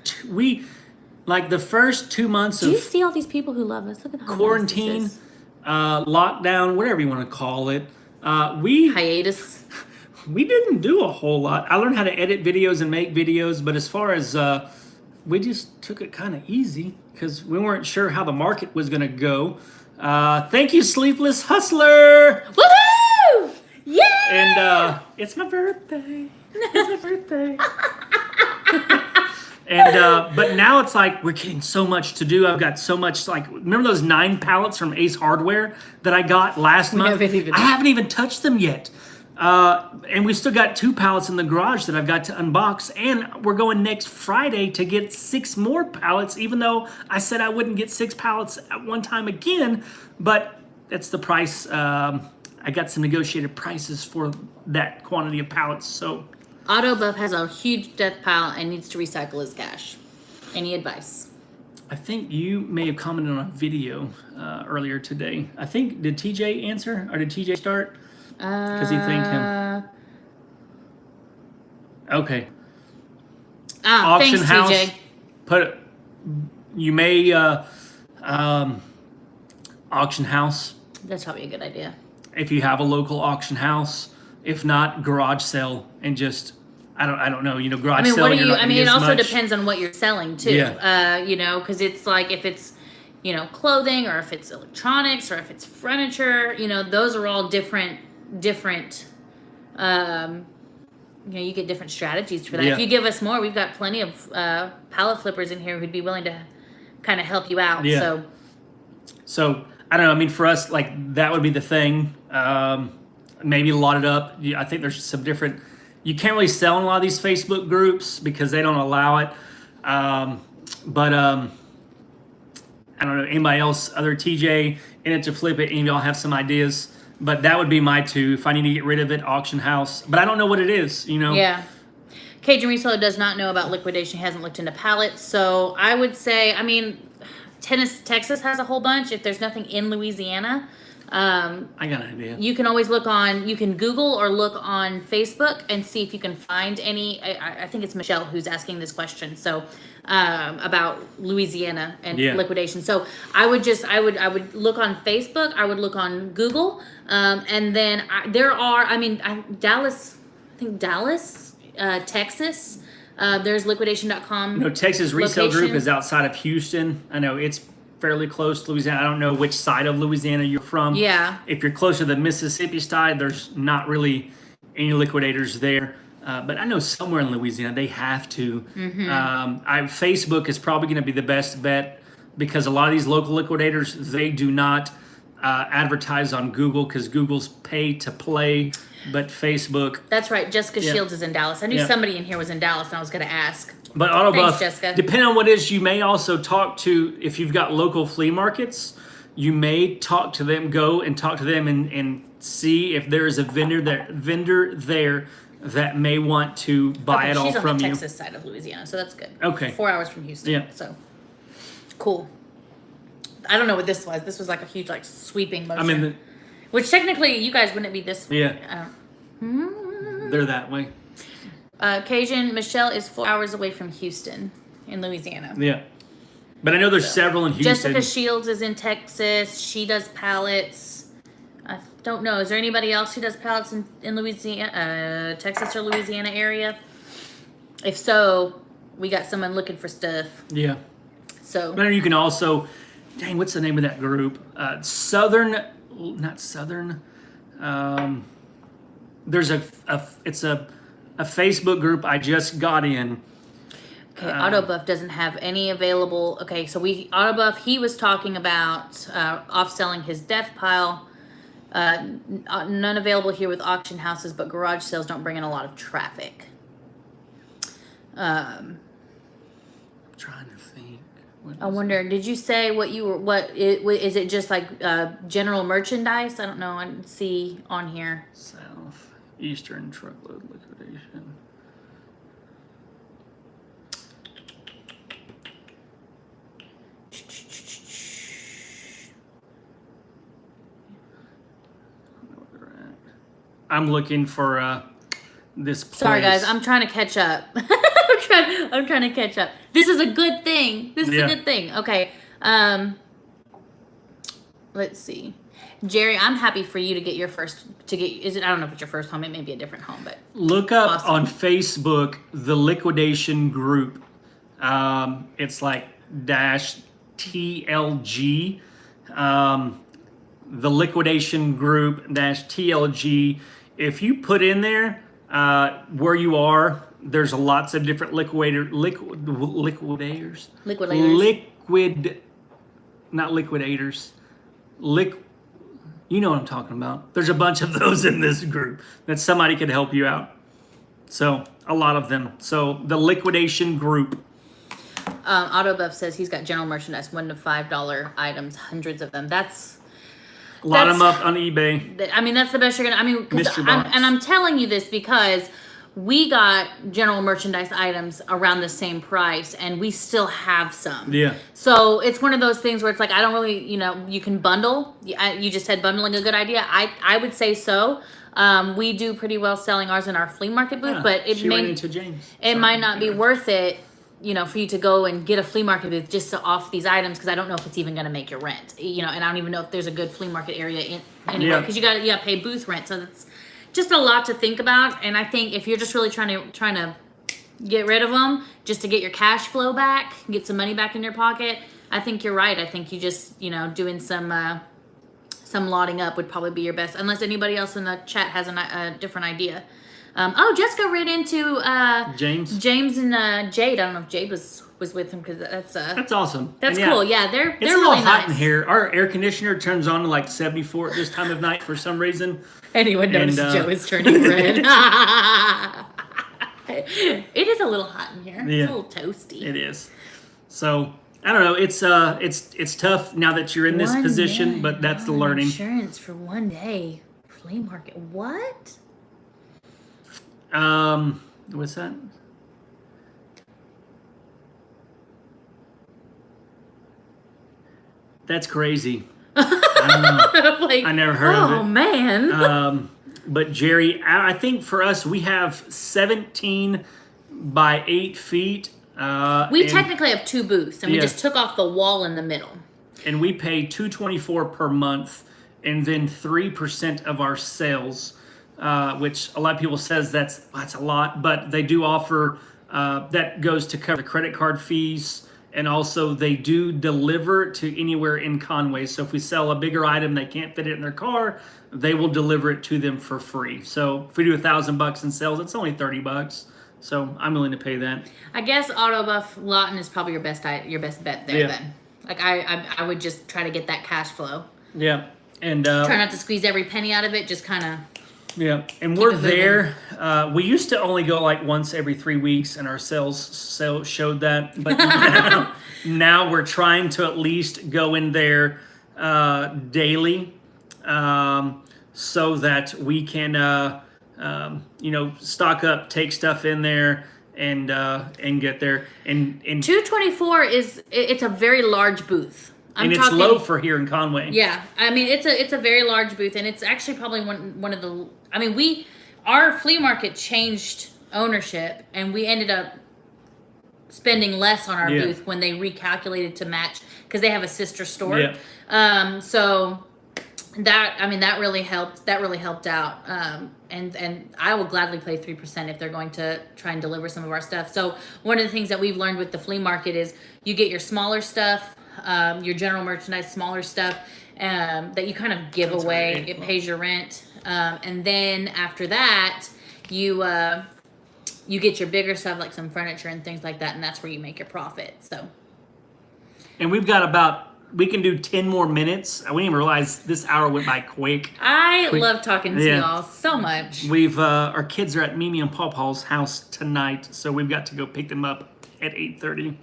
Like the first 2 months Do you see all these people who love us? Look at how quarantine, nice lockdown, whatever you want to call it. Hiatus. We didn't do a whole lot. I learned how to edit videos and make videos, but as far as we just took it kind of easy because we weren't sure how the market was going to go. Thank you, Sleepless Hustler. Woohoo! Yeah! And it's my birthday. It's my birthday. And but now it's like we're getting so much to do. I've got so much, remember those 9 pallets from Ace Hardware that I got last month? I haven't even touched them yet. And we still got 2 pallets in the garage that I've got to unbox, and we're going next Friday to get 6 more pallets, even though I said I wouldn't get 6 pallets at one time again, but that's the price. I got some negotiated prices for that quantity of pallets. So Autobuff has a huge death pile and needs to recycle his cash. Any advice? I think you may have commented on a video earlier today. I think, did TJ answer, or did TJ start? Because he thanked him. Okay. Auction thanks, house. TJ. You may auction house. That's probably a good idea. If you have a local auction house, if not, garage sale, and just I don't know. Garage sale. It also depends on what you're selling too. Yeah. Because it's like if it's clothing, or if it's electronics, or if it's furniture. Those are all different. You get different strategies for that. Yeah. If you give us more, we've got plenty of pallet flippers in here who'd be willing to kind of help you out. Yeah. So I don't know. I mean, for us, that would be the thing. Maybe lot it up. I think there's some different. You can't really sell in a lot of these Facebook groups because they don't allow it. But I don't know. Anybody else, other TJ in it to flip it? Any of y'all have some ideas? But that would be my 2. If I need to get rid of it, auction house. But I don't know what it is, Yeah. Cajun Reseller does not know about liquidation. He hasn't looked into pallets. So I would say, Texas has a whole bunch. If there's nothing in Louisiana, I got an idea. You can always you can Google or look on Facebook and see if you can find any. I think it's Michelle who's asking this question. So about Louisiana and liquidation. So I would look on Facebook. I would look on Google. And then Dallas, Texas. There's liquidation.com. Texas Resale Group is outside of Houston. I know it's fairly close to Louisiana. I don't know which side of Louisiana you're from. Yeah. If you're closer to the Mississippi side, there's not really any liquidators there. But I know somewhere in Louisiana they have to. Mm-hmm. Facebook is probably going to be the best bet because a lot of these local liquidators, they do not advertise on Google because Google's pay to play, but Facebook. That's right. Jessica Shields is in Dallas. I knew somebody in here was in Dallas, and I was going to ask. But Autobuff, depending on what it is, you may also talk to, if you've got local flea markets, you may talk to them, go and talk to them and see if there is a vendor there that may want to buy it all she's on from the you. Texas side of Louisiana, so that's good. Okay. 4 hours from Houston. Yeah. So cool. I don't know what this was. This was like a huge, like, sweeping motion. I mean, which technically, you guys wouldn't be this. yeah. They're that way. Cajun Michelle is 4 hours away from Houston in Louisiana. Yeah. But I know there's several in Houston. Jessica Shields is in Texas. She does pallets. I don't know. Is there anybody else who does pallets in Louisiana, Texas or Louisiana area? If so, we got someone looking for stuff. Yeah. So. But you can also, dang, what's the name of that group? Not Southern. There's it's a Facebook group I just got in. Okay, Autobuff doesn't have any available. Okay, so Autobuff, he was talking about off-selling his death pile. None available here with auction houses, but garage sales don't bring in a lot of traffic. I'm trying to think. I wonder, did you say is it just like general merchandise? I don't know. I didn't see on here. Southeastern truckload liquidation. I'm looking for this place. Sorry, guys. I'm trying to catch up. I'm trying to catch up. This is a good thing. This is a good thing. Okay. Let's see. Jerry, I'm happy for you to get your first. I don't know if it's your first home. It may be a different home, but look up on Facebook the liquidation group. It's like -TLG. The liquidation group -TLG. If you put in there where you are, there's lots of different liquidators. You know what I'm talking about. There's a bunch of those in this group that somebody could help you out. So a lot of them. So the liquidation group. Autobuff says he's got general merchandise, $1 to $5 items, hundreds of them. That's lot them up on eBay. I mean, that's the best you're gonna. I mean, I'm telling you this because we got general merchandise items around the same price, and we still have some. Yeah. So it's one of those things where it's like I don't really, you can bundle. You just said bundling a good idea. I would say so. We do pretty well selling ours in our flea market booth, but it might not be worth it. For you to go and get a flea market booth just to off these items, because I don't know if it's even going to make your rent. And I don't even know if there's a good flea market area anywhere, because you got to pay booth rent. So that's just a lot to think about. And I think if you're just really trying to get rid of them just to get your cash flow back, get some money back in your pocket, I think you're right. I think you just doing some lotting up would probably be your best, unless anybody else in the chat has a different idea. Jessica ran into James and Jade. I don't know if Jade was with him, because that's awesome. That's cool. Yeah, they're it's really a little hot nice in here. Our air conditioner turns on to like 74 at this time of night for some reason. Anyone notice Joe is turning red? It is a little hot in here. Yeah. It's a little toasty. It is. So I don't know. It's tough now that you're in this position, but that's the learning. Insurance for 1 day flea market. What? What's that? That's crazy. I don't know. I never heard of it. Oh, man. But Jerry, I think for us, we have 17 by 8 feet. We technically have 2 booths, and we just took off the wall in the middle. And we pay $224 per month, and then 3% of our sales. Which a lot of people says that's a lot, but they do offer that goes to cover the credit card fees, and also they do deliver to anywhere in Conway. So if we sell a bigger item, they can't fit it in their car, they will deliver it to them for free. So if we do $1,000 in sales, it's only $30. So I'm willing to pay that. I guess Autobuff Lawton is probably your best bet there. Then, like I would just try to get that cash flow. Yeah, and try not to squeeze every penny out of it. Just kind of. Yeah, and we're there. We used to only go like once every 3 weeks, and our sales showed that. But now we're trying to at least go in there daily. so that we can, stock up, take stuff in there, and get there. And 224 it's a very large booth. It's low for here in Conway. Yeah, I mean it's a very large booth, and it's actually probably one of the. I mean, our flea market changed ownership, and we ended up spending less on our booth when they recalculated to match, because they have a sister store. Yeah. So that really helped. That really helped out. And I will gladly pay 3% if they're going to try and deliver some of our stuff. So one of the things that we've learned with the flea market is you get your smaller stuff, your general merchandise, smaller stuff that you kind of give away. Right. It pays your rent, and then after that, you get your bigger stuff like some furniture and things like that, and that's where you make your profit. So, and we've got we can do 10 more minutes. I didn't even realize this hour went by quick. I love talking to y'all so much. We've our kids are at Mimi and Pawpaw's house tonight, so we've got to go pick them up at 8:30.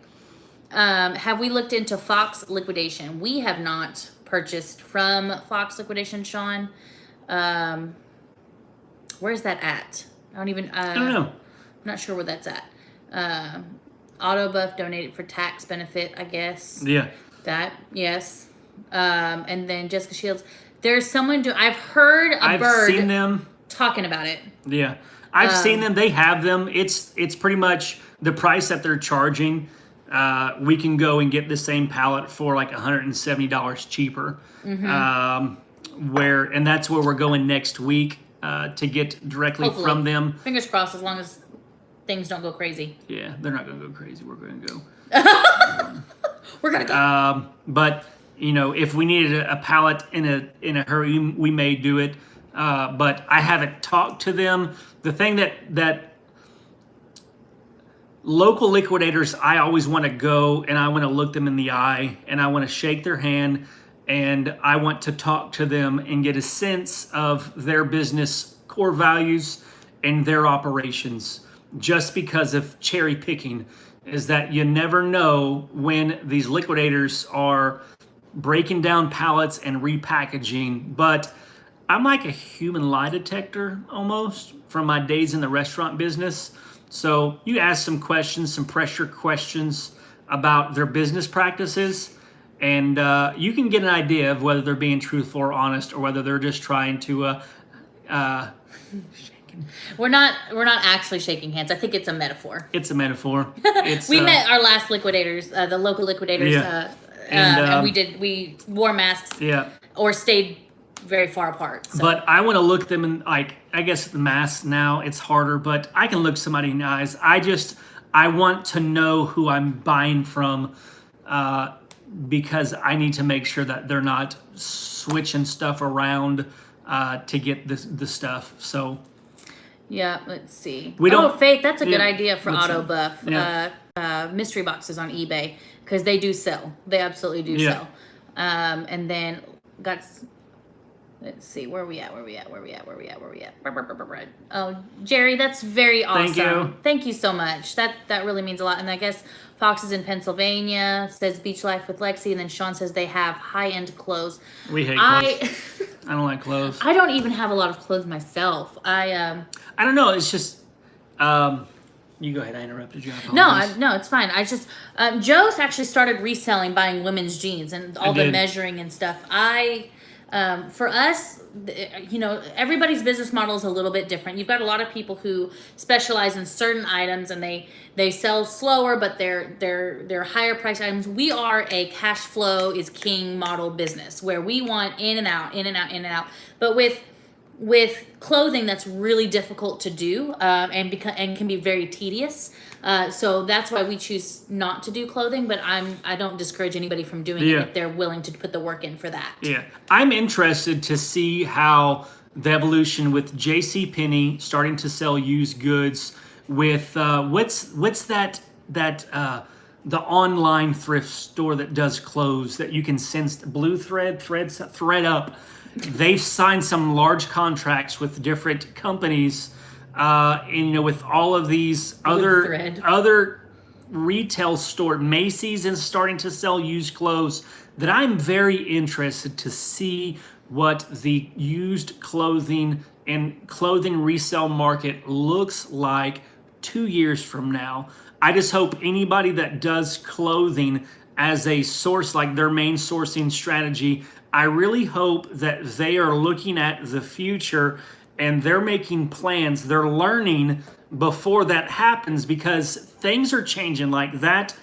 Have we looked into Fox Liquidation? We have not purchased from Fox Liquidation, Sean. Where's that at? I don't know. I'm not sure where that's at. Autobuff donated for tax benefit, I guess. Yeah. That, yes. And then Jessica Shields. There's someone I've heard I've seen them talking about it. Yeah. I've seen them. They have them. It's pretty much the price that they're charging. We can go and get the same pallet for like $170 cheaper. Mm-hmm. And that's where we're going next week to get directly Hopefully. From them. Fingers crossed, as long as things don't go crazy. Yeah, they're not going to go crazy. We're going to go. We're going to go. But if we needed a pallet in a hurry, we may do it. But I haven't talked to them. The thing that local liquidators, I always want to go and I want to look them in the eye and I want to shake their hand and I want to talk to them and get a sense of their business core values and their operations, just because of cherry picking, is that you never know when these liquidators are breaking down pallets and repackaging. But I'm like a human lie detector almost from my days in the restaurant business. So you ask some questions, some pressure questions about their business practices, and you can get an idea of whether they're being truthful or honest, or whether they're just trying to We're not actually shaking hands. I think it's a metaphor. It's a metaphor. We met our last liquidators, the local liquidators, and we wore masks. Yeah. Or stayed very far apart. So. But I want to look them in, like, I guess the mask now it's harder, but I can look somebody in the eyes. I want to know who I'm buying from, because I need to make sure that they're not switching stuff around to get the stuff. So. Yeah, let's see. Faith, that's a good idea for Autobuff. Yeah. Mystery boxes on eBay, because they do sell. They absolutely do sell. And then let's see, where are we at? Oh, Jerry, that's very awesome. Thank you so much. That really means a lot. And I guess Fox is in Pennsylvania, says Beach Life with Lexi, and then Sean says they have high-end clothes. We hate clothes. I don't like clothes. I don't even have a lot of clothes myself. I don't know. It's just you go ahead. I interrupted you. No, it's fine. I just Joe's actually started reselling, buying women's jeans and all the measuring and stuff. For us, everybody's business model is a little bit different. You've got a lot of people who specialize in certain items and they sell slower, but they're higher price items. We are a cash flow is king model business where we want in and out. But with clothing, that's really difficult to do, and can be very tedious. So that's why we choose not to do clothing. But I don't discourage anybody from doing it if they're willing to put the work in for that. Yeah, I'm interested to see how the evolution with JCPenney starting to sell used goods. With what's that the online thrift store that does clothes that you can sense Blue Thread Up. They've signed some large contracts with different companies, and with all of these other retail store, Macy's is starting to sell used clothes. That I'm very interested to see what the used clothing and clothing resale market looks like 2 years from now. I just hope anybody that does clothing as a source, like their main sourcing strategy, I really hope that they are looking at the future and they're making plans. They're learning before that happens, because things are changing. Like that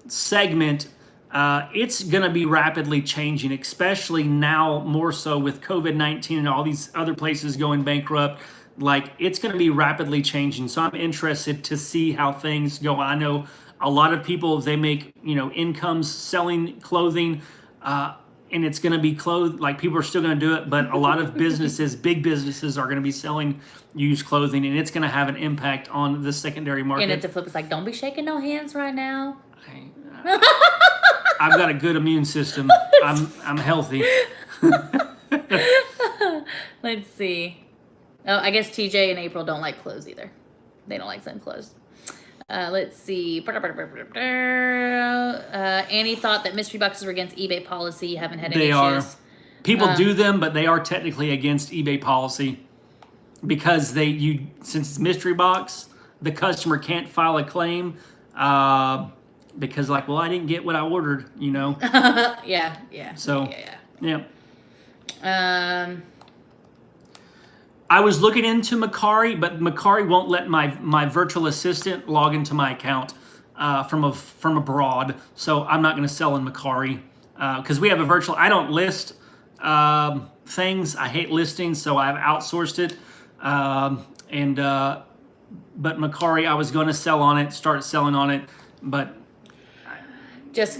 segment, it's going to be rapidly changing, especially now more so with COVID-19 and all these other places going bankrupt. Like, it's going to be rapidly changing. So I'm interested to see how things go. I know a lot of people, they make, incomes selling clothing, and it's going to be clothes. Like, people are still going to do it, but a lot of businesses, big businesses, are going to be selling used clothing, and it's going to have an impact on the secondary market. And at the flip, it's like, don't be shaking no hands right now. I've got a good immune system. I'm healthy. Let's see. Oh, I guess TJ and April don't like clothes either. They don't like selling clothes. Let's see. Annie thought that mystery boxes were against eBay policy. You haven't had any issues. They are. People do them, but they are technically against eBay policy, because since it's mystery box, the customer can't file a claim, because I didn't get what I ordered, Yeah. So, yeah. I was looking into Mercari, but Mercari won't let my virtual assistant log into my account from abroad. So I'm not going to sell in Mercari, because we have a virtual. I don't list things. I hate listing, so I've outsourced it. But Mercari, I was going to start selling on it, but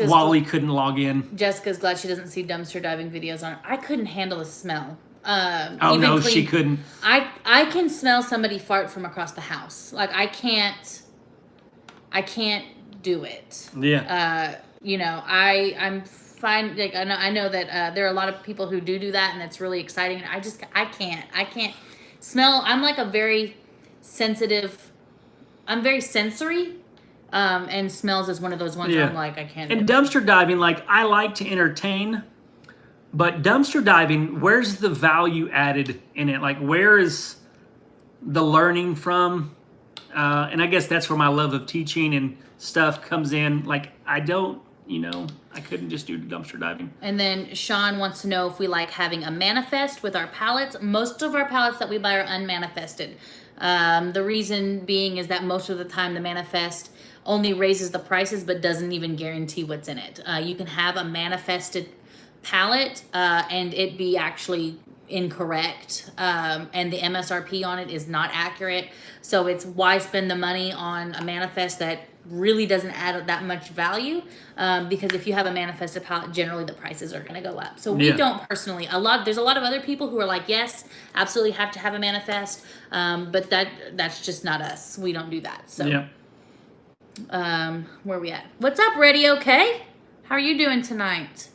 Wally couldn't log in. Jessica's glad she doesn't see dumpster diving videos on it. I couldn't handle the smell. She couldn't. I can smell somebody fart from across the house. Like, I can't do it. Yeah. I'm fine. Like, I know that there are a lot of people who do that, and it's really exciting. And I can't smell. I'm like a very sensitive. I'm very sensory. And smells is one of those ones where I'm like, I can't. And dumpster diving, I like to entertain. But dumpster diving, where's the value added in it? Like, where is the learning from? And I guess that's where my love of teaching and stuff comes in. Like, I couldn't just do dumpster diving. And then Sean wants to know if we like having a manifest with our pallets. Most of our pallets that we buy are unmanifested. The reason being is that most of the time the manifest only raises the prices but doesn't even guarantee what's in it. You can have a manifested pallet and it be actually incorrect, and the MSRP on it is not accurate. So it's why spend the money on a manifest that really doesn't add that much value, because if you have a manifested pallet, generally the prices are going to go up. So we don't personally. There's a lot of other people who are like, yes, absolutely have to have a manifest, but that's just not us. We don't do that. So where are we at? What's up, Ready Okay? How are you doing tonight?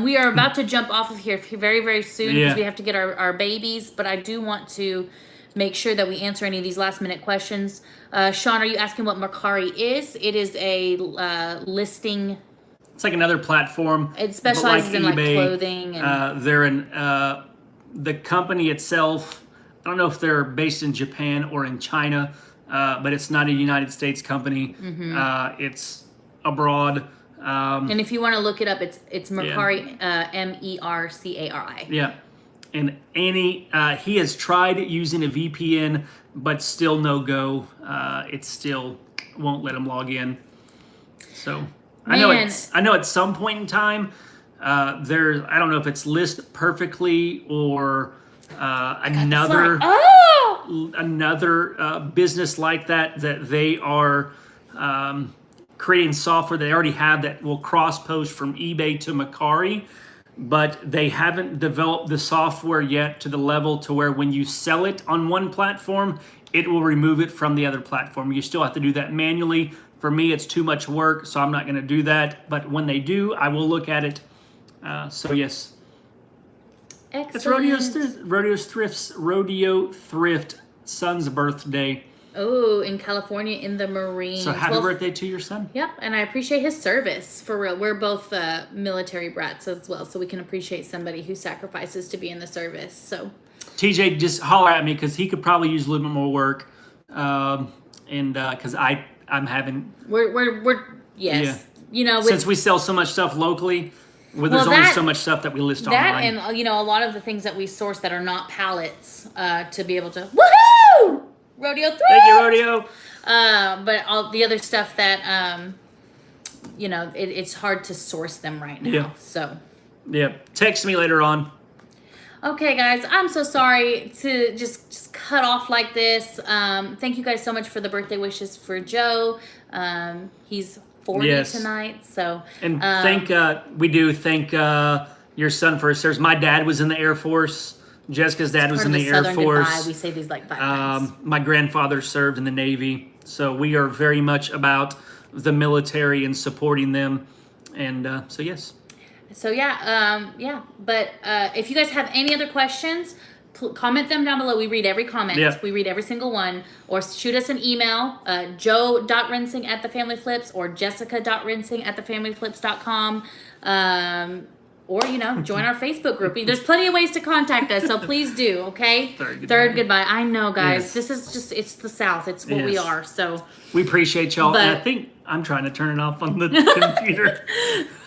We are about to jump off of here very, very soon, because we have to get our babies. But I do want to make sure that we answer any of these last minute questions. Sean, are you asking what Mercari is? It is a listing. It's like another platform. It specializes in eBay, clothing. And they're in the company itself. I don't know if they're based in Japan or in China, but it's not a United States company. Mm-hmm. It's abroad. And if you want to look it up, it's Mercari, Mercari. Yeah. And Annie, he has tried using a VPN, but still no go. It still won't let him log in. So I know at some point in time, I don't know if it's list perfectly or another business like that they are creating software they already have that will cross-post from eBay to Mercari, but they haven't developed the software yet to the level to where when you sell it on one platform, it will remove it from the other platform. You still have to do that manually. For me, it's too much work, so I'm not going to do that. But when they do, I will look at it. So yes. Excellent. It's Rodeo Thrift's son's birthday. Oh, in California in the Marines. So happy birthday to your son. Yep, and I appreciate his service, for real. We're both military brats as well, so we can appreciate somebody who sacrifices to be in the service. So TJ, just holler at me because he could probably use a little bit more work, and because I'm having yes, yeah. You know, Since we sell so much stuff locally, where there's only so much stuff that we list online. That and, you know, a lot of the things that we source that are not pallets, to be able to, woohoo! Rodeo 3! Thank you, Rodeo. But all the other stuff that, you know, it's hard to source them right now. Yeah. So. Yeah. Text me later on. Okay, guys, I'm so sorry to just cut off like this. Thank you guys so much for the birthday wishes for Joe. He's 40 tonight, so and we do thank your son for his service. My dad was in the Air Force. Jessica's dad was in the Air Force. Goodbye. We say these like 5 times. My grandfather served in the Navy, so we are very much about the military and supporting them. And so yes. So yeah, But if you guys have any other questions, comment them down below. We read every comment. Yeah. We read every single one. Or shoot us an email, joe.rinsing@thefamilyflips or jessica.rinsing@thefamilyflips.com. Or, you know, join our Facebook group. There's plenty of ways to contact us, so please do, okay? Third goodbye. I know, guys. Yes. This is just, it's the South. It's what we are, so. We appreciate y'all. And I think I'm trying to turn it off on the computer.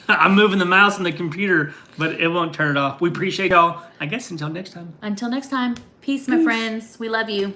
I'm moving the mouse on the computer, but it won't turn it off. We appreciate y'all. I guess until next time. Until next time. Peace, my friends. We love you.